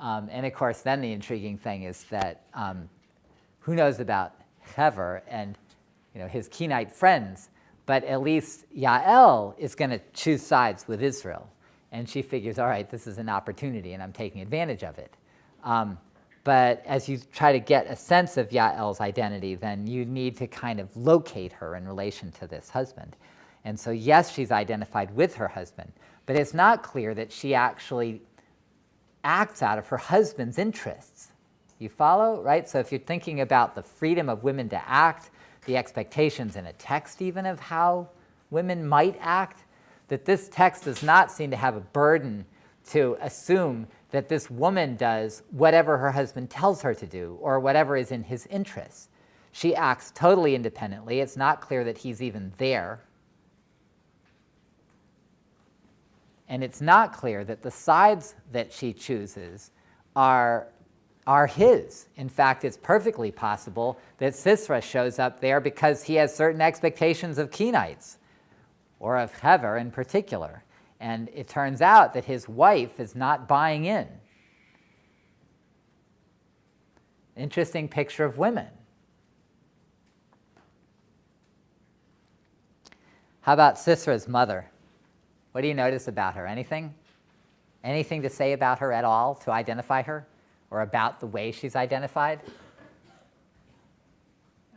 And of course, then the intriguing thing is that who knows about Hever and his Kenite friends, but at least Jael is going to choose sides with Israel. And she figures, all right, this is an opportunity and I'm taking advantage of it. But as you try to get a sense of Jael's identity, then you need to kind of locate her in relation to this husband. And so yes, she's identified with her husband, but it's not clear that she actually acts out of her husband's interests. You follow, right? So if you're thinking about the freedom of women to act, the expectations in a text even of how women might act, that this text does not seem to have a burden to assume that this woman does whatever her husband tells her to do or whatever is in his interests. She acts totally independently. It's not clear that he's even there. And it's not clear that the sides that she chooses are his. In fact, it's perfectly possible that Sisera shows up there because he has certain expectations of Kenites, or of Hever in particular. And it turns out that his wife is not buying in. Interesting picture of women. How about Sisera's mother? What do you notice about her? Anything? Anything to say about her at all to identify her? Or about the way she's identified?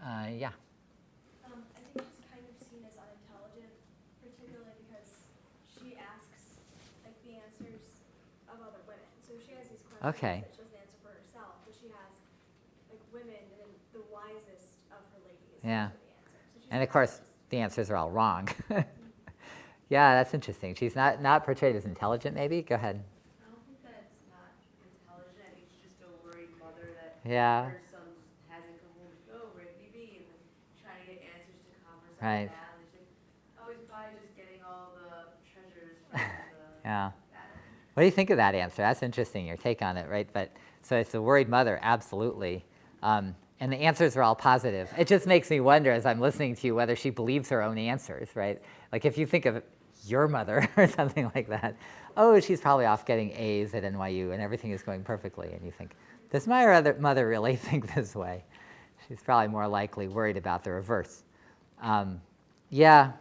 Yeah. I think it's kind of seen as unintelligent, particularly because she asks like the answers of other women. So she has these questions Okay. that she doesn't answer for herself, but she has like women and then the wisest of her ladies Yeah. answer the answer. So she's And of course, biased. the answers are all wrong. Yeah, that's interesting. She's not portrayed as intelligent, maybe? Go ahead. I don't think that's not intelligent. I think she's just a worried mother that Yeah. her son hasn't come home. Oh, where did he be? And then trying to get answers to converse Right. like that. And she's like, oh, he's probably just getting all the treasures from the Yeah. that. What do you think of that answer? That's interesting, your take on it, right? But so it's a worried mother, absolutely. And the answers are all positive. It just makes me wonder as I'm listening to you whether she believes her own answers, right? Like if you think of your mother or something like that, oh, she's probably off getting A's at NYU and everything is going perfectly. And you think, does my other mother really think this way? She's probably more likely worried about the reverse. Yeah,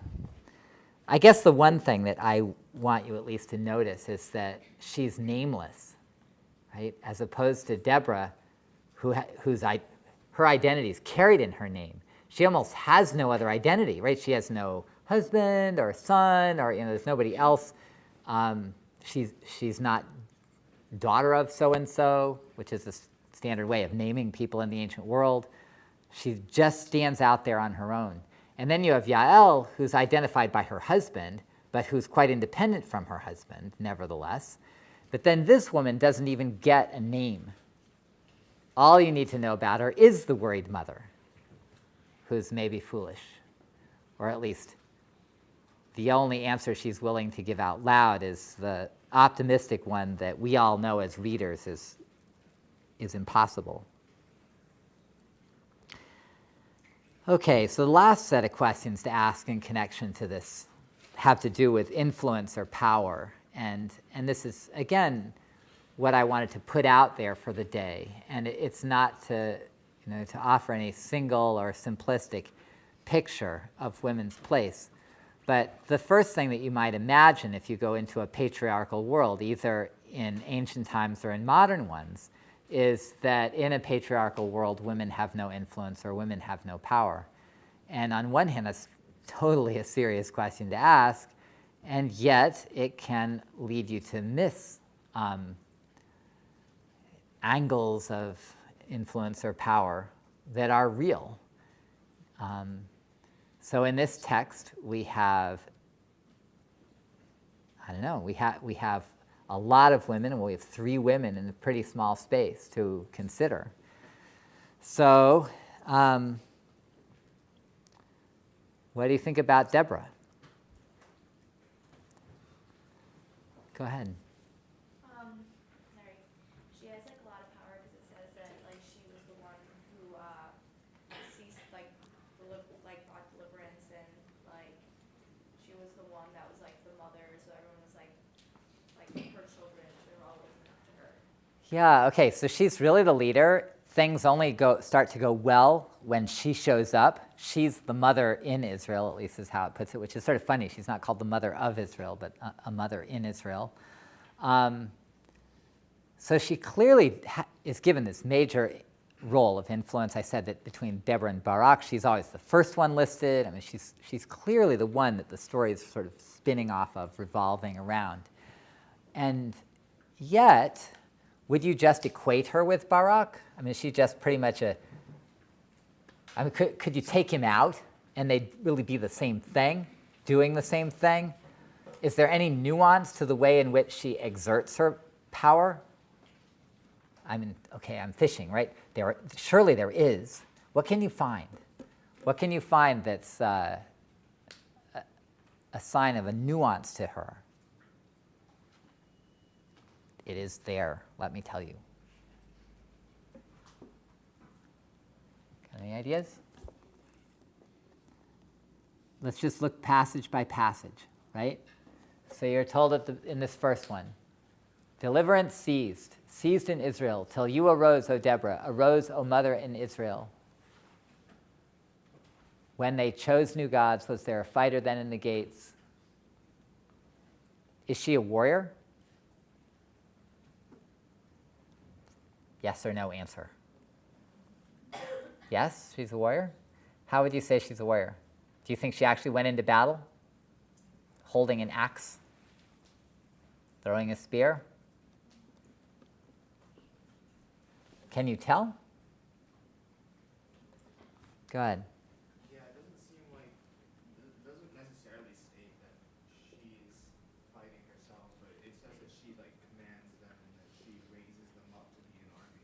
I guess the one thing that I want you at least to notice is that she's nameless, right? As opposed to Deborah, her identity is carried in her name. She almost has no other identity, right? She has no husband or son, or there's nobody else. She's not daughter of so-and-so, which is the standard way of naming people in the ancient world. She just stands out there on her own. And then you have Jael, who's identified by her husband, but who's quite independent from her husband, nevertheless. But then this woman doesn't even get a name. All you need to know about her is the worried mother, who's maybe foolish, or at least the only answer she's willing to give out loud is the optimistic one that we all know as readers is impossible. Okay, so the last set of questions to ask in connection to this have to do with influence or power. And this is, again, what I wanted to put out there for the day. And it's not to offer any single or simplistic picture of women's place. But the first thing that you might imagine if you go into a patriarchal world, either in ancient times or in modern ones, is that in a patriarchal world, women have no influence or women have no power. And on one hand, that's totally a serious question to ask. And yet it can lead you to miss angles of influence or power that are real. So in this text, we have, we have a lot of women, and we have 3 women in a pretty small space to consider. So, what do you think about Deborah? Go ahead. Sorry. She has like a lot of power because it says that like she was the one who ceased like brought deliverance, and like she was the one that was like the mother, so everyone was like her children, they were all looking up to her. Yeah, okay, so she's really the leader. Things only start to go well when she shows up. She's the mother in Israel, at least is how it puts it, which is sort of funny. She's not called the mother of Israel, but a mother in Israel. So she clearly is given this major role of influence. I said that between Deborah and Barak, she's always the first one listed. I mean, she's clearly the one that the story is sort of spinning off of, revolving around. And yet, would you just equate her with Barak? I mean, is she just pretty much could you take him out and they'd really be the same thing, doing the same thing? Is there any nuance to the way in which she exerts her power? I mean, okay, I'm fishing, right? Surely there is. What can you find? What can you find that's a sign of a nuance to her? It is there, let me tell you. Any ideas? Let's just look passage by passage, right? So you're told in this first one, deliverance ceased in Israel, till you arose, O Deborah, arose, O mother in Israel. When they chose new gods, was there a fighter then in the gates? Is she a warrior? Yes or no answer. Yes, she's a warrior. How would you say she's a warrior? Do you think she actually went into battle, holding an axe, throwing a spear? Can you tell? Go ahead. Yeah, it doesn't seem like, it doesn't necessarily state that she's fighting herself, but it says that she like commands them and that she raises them up to be an army.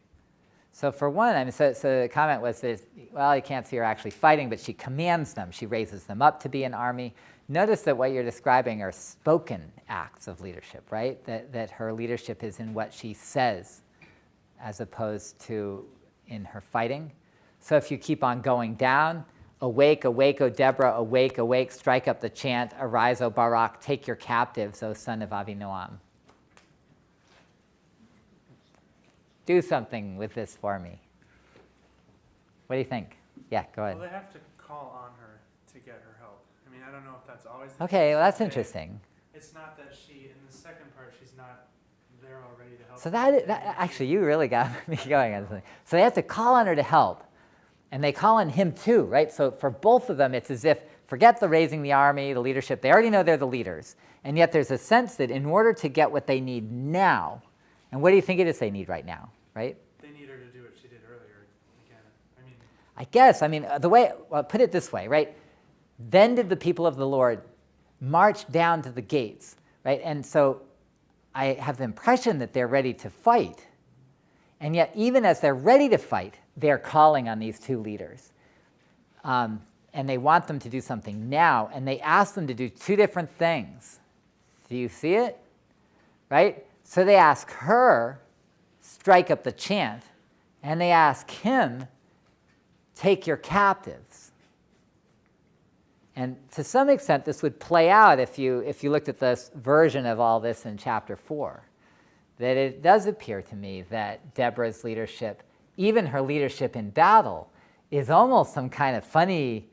So for one, I mean, so the comment was that, well, you can't see her actually fighting, but she commands them. She raises them up to be an army. Notice that what you're describing are spoken acts of leadership, right? That her leadership is in what she says as opposed to in her fighting. So if you keep on going down, awake, awake, O Deborah, awake, awake, strike up the chant, arise, O Barak, take your captives, O son of Avinoam. Do something with this for me. What do you think? Yeah, go ahead. Well, they have to call on her to get her help. I mean, I don't know if that's always the Okay, case. well, that's But interesting. It's not that she, in the second part, she's not there already to help. So that actually, you really got me going on something. So they have to call on her to help. And they call on him too, right? So for both of them, it's as if, forget the raising the army, the leadership. They already know they're the leaders. And yet there's a sense that in order to get what they need now, and what do you think it is they need right now, right? They need her to do what she did earlier again. I mean, I guess, the way, well, put it this way, right? Then did the people of the Lord march down to the gates, right? And so I have the impression that they're ready to fight. And yet, even as they're ready to fight, they're calling on these two leaders. And they want them to do something now, and they ask them to do two different things. Do you see it? Right? So they ask her, strike up the chant, and they ask him, take your captives. And to some extent, this would play out if you looked at this version of all this in chapter 4, that it does appear to me that Deborah's leadership, even her leadership in battle, is almost some kind of funny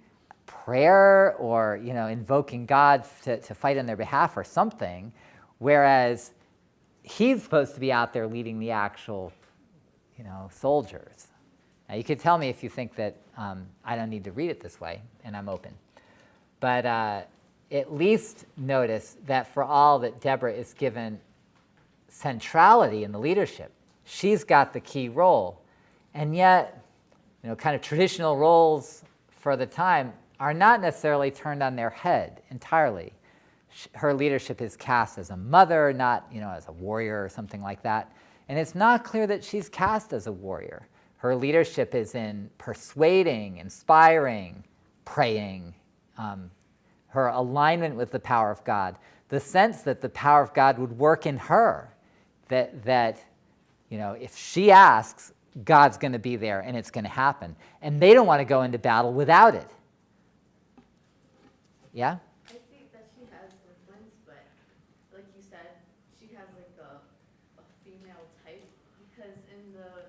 prayer or, invoking God to fight on their behalf or something, whereas he's supposed to be out there leading the actual, soldiers. Now, you could tell me if you think that I don't need to read it this way, and I'm open. But at least notice that for all that Deborah is given centrality in the leadership, she's got the key role. And yet, kind of traditional roles for the time are not necessarily turned on their head entirely. Her leadership is cast as a mother, not as a warrior or something like that. And it's not clear that she's cast as a warrior. Her leadership is in persuading, inspiring, praying, her alignment with the power of God, the sense that the power of God would work in her, that if she asks, God's going to be there and it's going to happen. And they don't want to go into battle without it. Yeah? I think that she has influence, but like you said, she has like a female type, because in the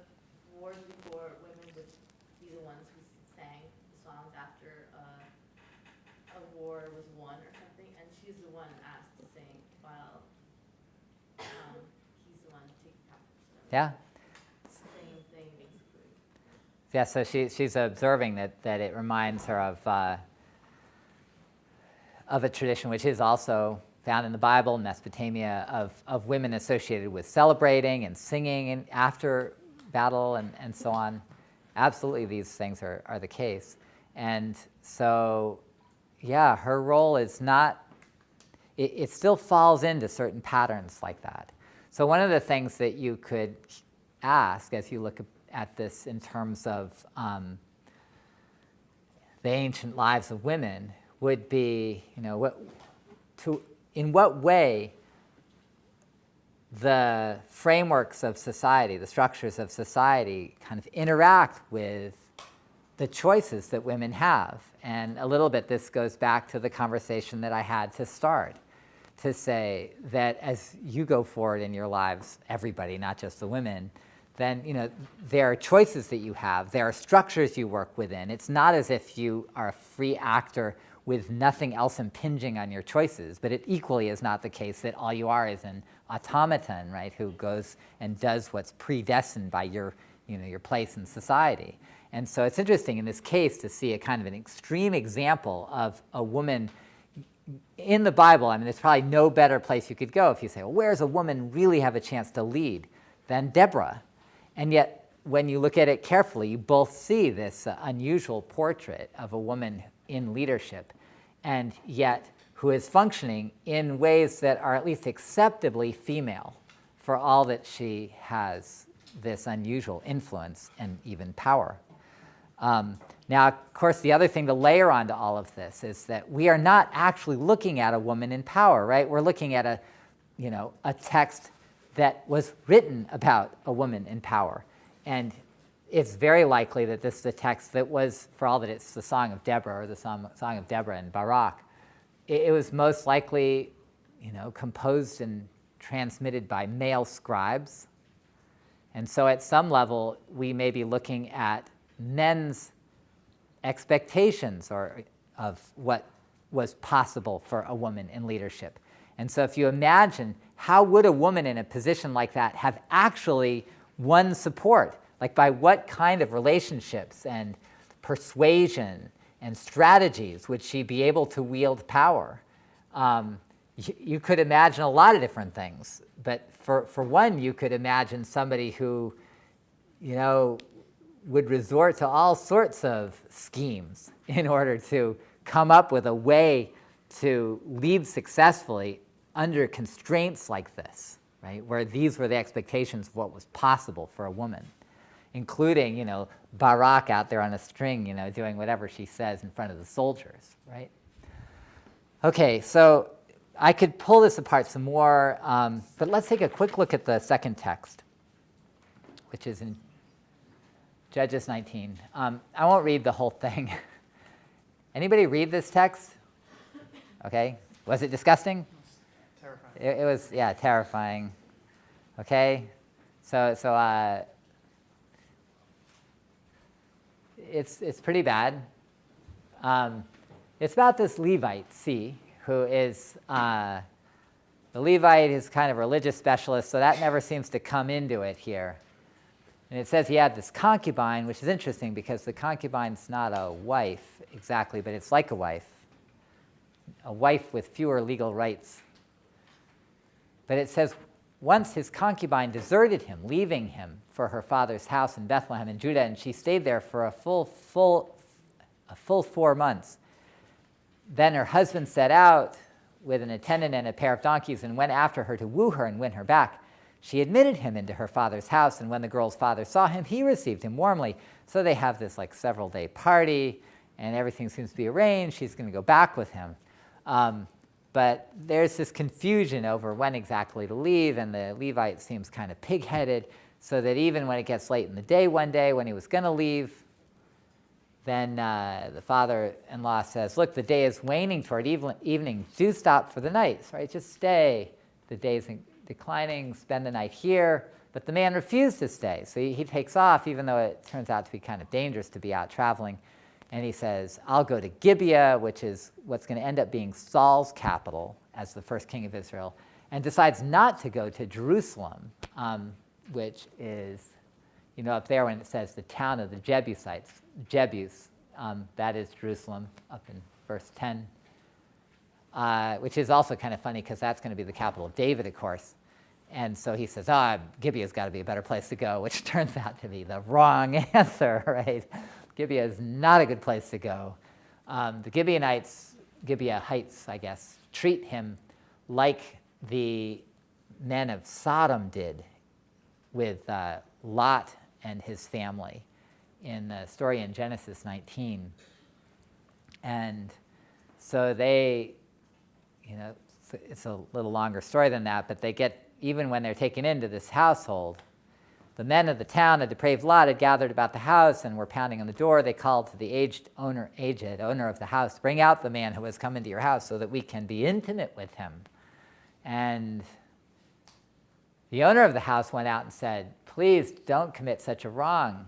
wars before, women would be the ones who sang the songs after a war was won or something, and she's the one asked to sing while he's the one taking captive. So Yeah? same thing basically. Yeah, so she's observing that it reminds her of a tradition which is also found in the Bible, in Mesopotamia, of women associated with celebrating and singing after battle and so on. Absolutely, these things are the case. And so, yeah, her role is not, it still falls into certain patterns like that. So one of the things that you could ask as you look at this in terms of the ancient lives of women would be, in what way the frameworks of society, the structures of society kind of interact with the choices that women have. And a little bit this goes back to the conversation that I had to start, to say that as you go forward in your lives, everybody, not just the women, then there are choices that you have, there are structures you work within. It's not as if you are a free actor with nothing else impinging on your choices, but it equally is not the case that all you are is an automaton, right, who goes and does what's predestined by your place in society. And so it's interesting in this case to see a kind of an extreme example of a woman in the Bible. I mean, there's probably no better place you could go if you say, well, where does a woman really have a chance to lead than Deborah? And yet, when you look at it carefully, you both see this unusual portrait of a woman in leadership, and yet who is functioning in ways that are at least acceptably female for all that she has this unusual influence and even power. Now, of course, the other thing to layer onto all of this is that we are not actually looking at a woman in power, right? We're looking at a text that was written about a woman in power. And it's very likely that this is a text that was, for all that it's the Song of Deborah or the Song of Deborah and Barak, it was most likely, composed and transmitted by male scribes. And so at some level, we may be looking at men's expectations of what was possible for a woman in leadership. And so if you imagine, how would a woman in a position like that have actually won support? Like by what kind of relationships and persuasion and strategies would she be able to wield power? You could imagine a lot of different things. But for one, you could imagine somebody who, would resort to all sorts of schemes in order to come up with a way to lead successfully under constraints like this, right? Where these were the expectations of what was possible for a woman, including, Barak out there on a string, doing whatever she says in front of the soldiers, right? Okay, so I could pull this apart some more, but let's take a quick look at the second text, which is in Judges 19. I won't read the whole thing. Anybody read this text? Okay. Was it disgusting? Terrifying. It was, yeah, terrifying. Okay. So it's pretty bad. It's about this Levite, C, who is, the Levite is kind of a religious specialist, so that never seems to come into it here. And it says he had this concubine, which is interesting because the concubine's not a wife exactly, but it's like a wife. a wife with fewer legal rights. But it says, once his concubine deserted him, leaving him for her father's house in Bethlehem in Judah, and she stayed there for a full 4 months. Then her husband set out with an attendant and a pair of donkeys and went after her to woo her and win her back. She admitted him into her father's house, and when the girl's father saw him, he received him warmly. So they have this like several-day party, and everything seems to be arranged. She's going to go back with him. But there's this confusion over when exactly to leave, and the Levite seems kind of pig-headed, so that even when it gets late in the day one day when he was going to leave, then the father-in-law says, look, the day is waning toward evening. Do stop for the night, right? Just stay. The day's declining, spend the night here. But the man refused to stay, so he takes off, even though it turns out to be kind of dangerous to be out traveling. And he says, I'll go to Gibeah, which is what's going to end up being Saul's capital as the first king of Israel, and decides not to go to Jerusalem, which is, up there when it says the town of the Jebusites, Jebus, that is Jerusalem, up in verse 10, which is also kind of funny because that's going to be the capital of David, of course. And so he says, Gibeah's got to be a better place to go, which turns out to be the wrong answer, right? Gibeah is not a good place to go. The Gibeahites, I guess, treat him like the men of Sodom did with Lot and his family in the story in Genesis 19. And so they, it's a little longer story than that, but they get, even when they're taken into this household, the men of the town, a depraved lot, had gathered about the house and were pounding on the door. They called to the aged owner of the house, bring out the man who has come into your house so that we can be intimate with him. And the owner of the house went out and said, please don't commit such a wrong.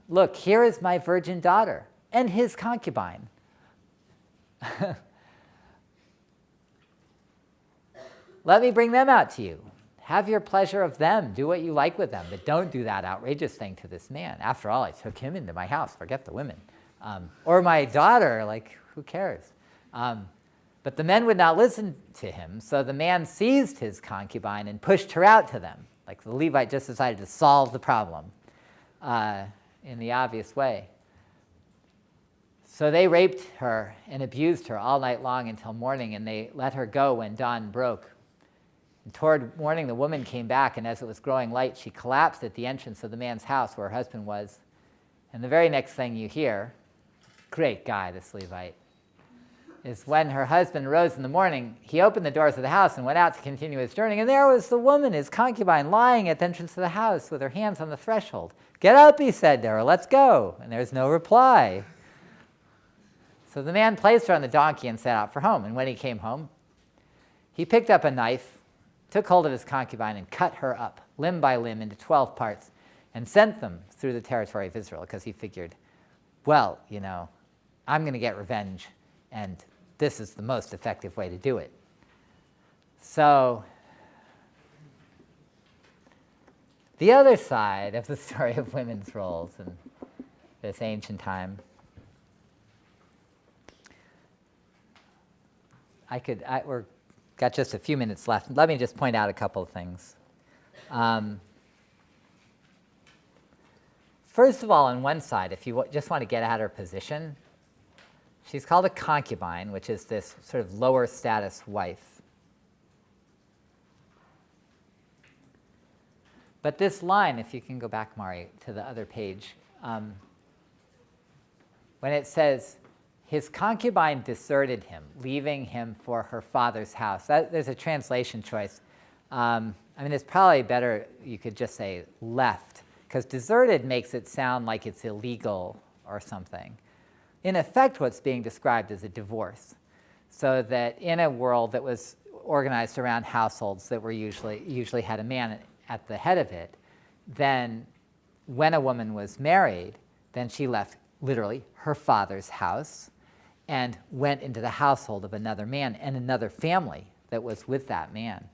Look, here is my virgin daughter and his concubine. Let me bring them out to you. Have your pleasure of them. Do what you like with them, but don't do that outrageous thing to this man. After all, I took him into my house. Forget the women. Or my daughter, who cares? But the men would not listen to him, so the man seized his concubine and pushed her out to them. Like the Levite just decided to solve the problem in the obvious way. So they raped her and abused her all night long until morning, and they let her go when dawn broke. And toward morning, the woman came back, and as it was growing light, she collapsed at the entrance of the man's house where her husband was. And the very next thing you hear, great guy, this Levite, is when her husband rose in the morning, he opened the doors of the house and went out to continue his journey, and there was the woman, his concubine, lying at the entrance of the house with her hands on the threshold. Get up, he said to her, let's go. And there's no reply. So the man placed her on the donkey and set out for home. And when he came home, he picked up a knife, took hold of his concubine, and cut her up, limb by limb, into 12 parts, and sent them through the territory of Israel, because he figured, well, I'm going to get revenge, and this is the most effective way to do it. So the other side of the story of women's roles in this ancient time, we're got just a few minutes left. Let me just point out a couple of things. First of all, on one side, if you just want to get at her position, she's called a concubine, which is this sort of lower status wife. But this line, if you can go back, Mari, to the other page, when it says, his concubine deserted him, leaving him for her father's house. There's a translation choice. It's probably better you could just say left, because deserted makes it sound like it's illegal or something. In effect, what's being described is a divorce. So that in a world that was organized around households that were usually had a man at the head of it, then when a woman was married, then she left literally her father's house and went into the household of another man and another family that was with that man.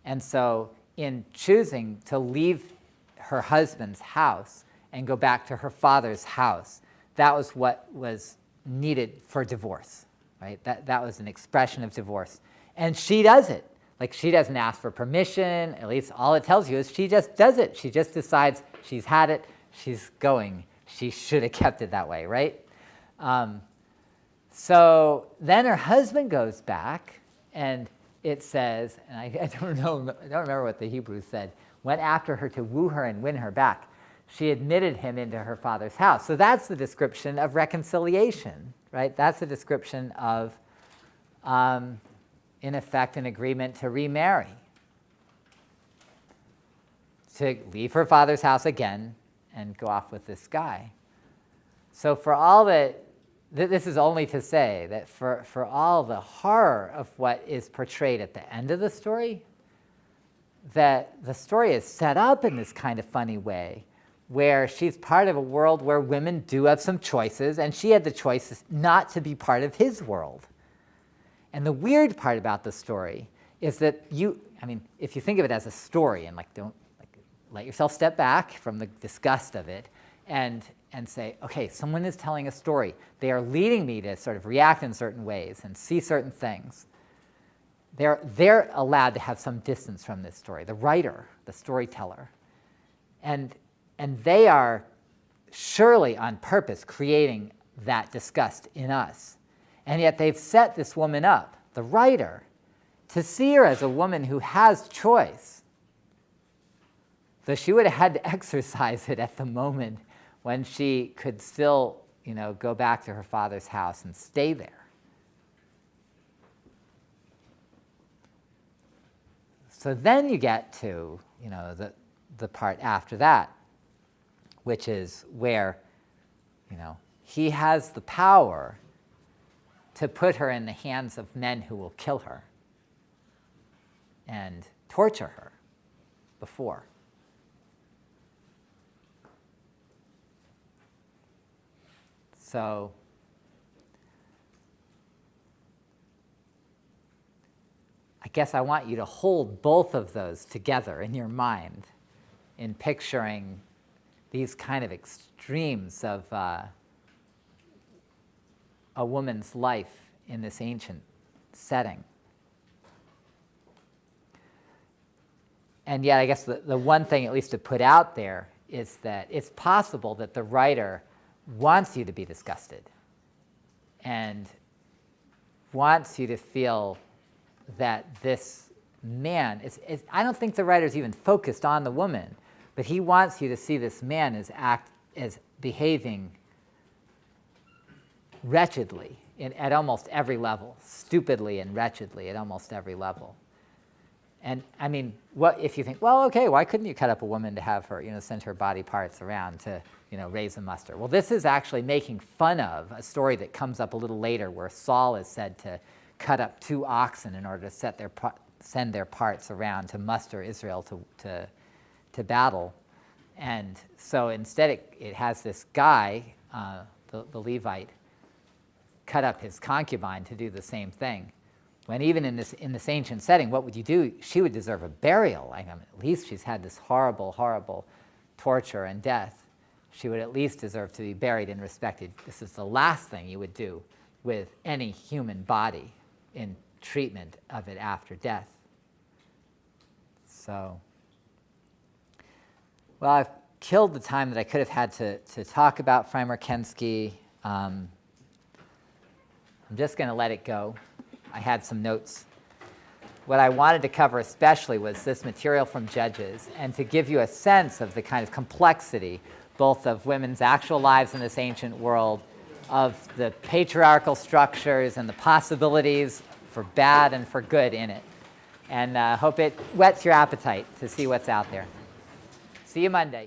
And so in choosing to leave her husband's house and go back to her father's house, that was what was needed for divorce. right? That was an expression of divorce. And she does it. Like, she doesn't ask for permission. At least all it tells you is she just does it. She just decides she's had it. She's going. She should have kept it that way, right? So then her husband goes back, and it says, and I don't remember what the Hebrew said, went after her to woo her and win her back. She admitted him into her father's house. So that's the description of reconciliation, right? That's the description of, in effect, an agreement to remarry, to leave her father's house again and go off with this guy. So for all that, this is only to say that for all the horror of what is portrayed at the end of the story, that the story is set up in this kind of funny way, where she's part of a world where women do have some choices, and she had the choice not to be part of his world. And the weird part about the story is that if you think of it as a story and don't let yourself step back from the disgust of it and say, okay, someone is telling a story. They are leading me to sort of react in certain ways and see certain things. They're allowed to have some distance from this story, the writer, the storyteller. And they are surely on purpose creating that disgust in us. And yet they've set this woman up, the writer, to see her as a woman who has choice. Though she would have had to exercise it at the moment when she could still, go back to her father's house and stay there. So then you get to, the part after that, which is where, he has the power to put her in the hands of men who will kill her and torture her before. So I guess I want you to hold both of those together in your mind in picturing these kind of extremes of a woman's life in this ancient setting. And yet I guess the one thing at least to put out there is that it's possible that the writer wants you to be disgusted and wants you to feel that this man I don't think the writer's even focused on the woman, but he wants you to see this man as behaving wretchedly at almost every level, stupidly and wretchedly at almost every level. And what if you think, well, okay, why couldn't you cut up a woman to have her, send her body parts around to, raise a muster? Well, this is actually making fun of a story that comes up a little later where Saul is said to cut up 2 oxen in order to send their parts around to muster Israel to battle. And so instead it has this guy, the Levite, cut up his concubine to do the same thing. When even in this ancient setting, what would you do? She would deserve a burial. At least she's had this horrible, horrible torture and death. She would at least deserve to be buried and respected. This is the last thing you would do with any human body in treatment of it after death. So, well, I've killed the time that I could have had to talk about Freimer-Kensky. I'm just going to let it go. I had some notes. What I wanted to cover especially was this material from Judges, and to give you a sense of the kind of complexity both of women's actual lives in this ancient world, of the patriarchal structures and the possibilities for bad and for good in it. And hope it whets your appetite to see what's out there. See you Monday.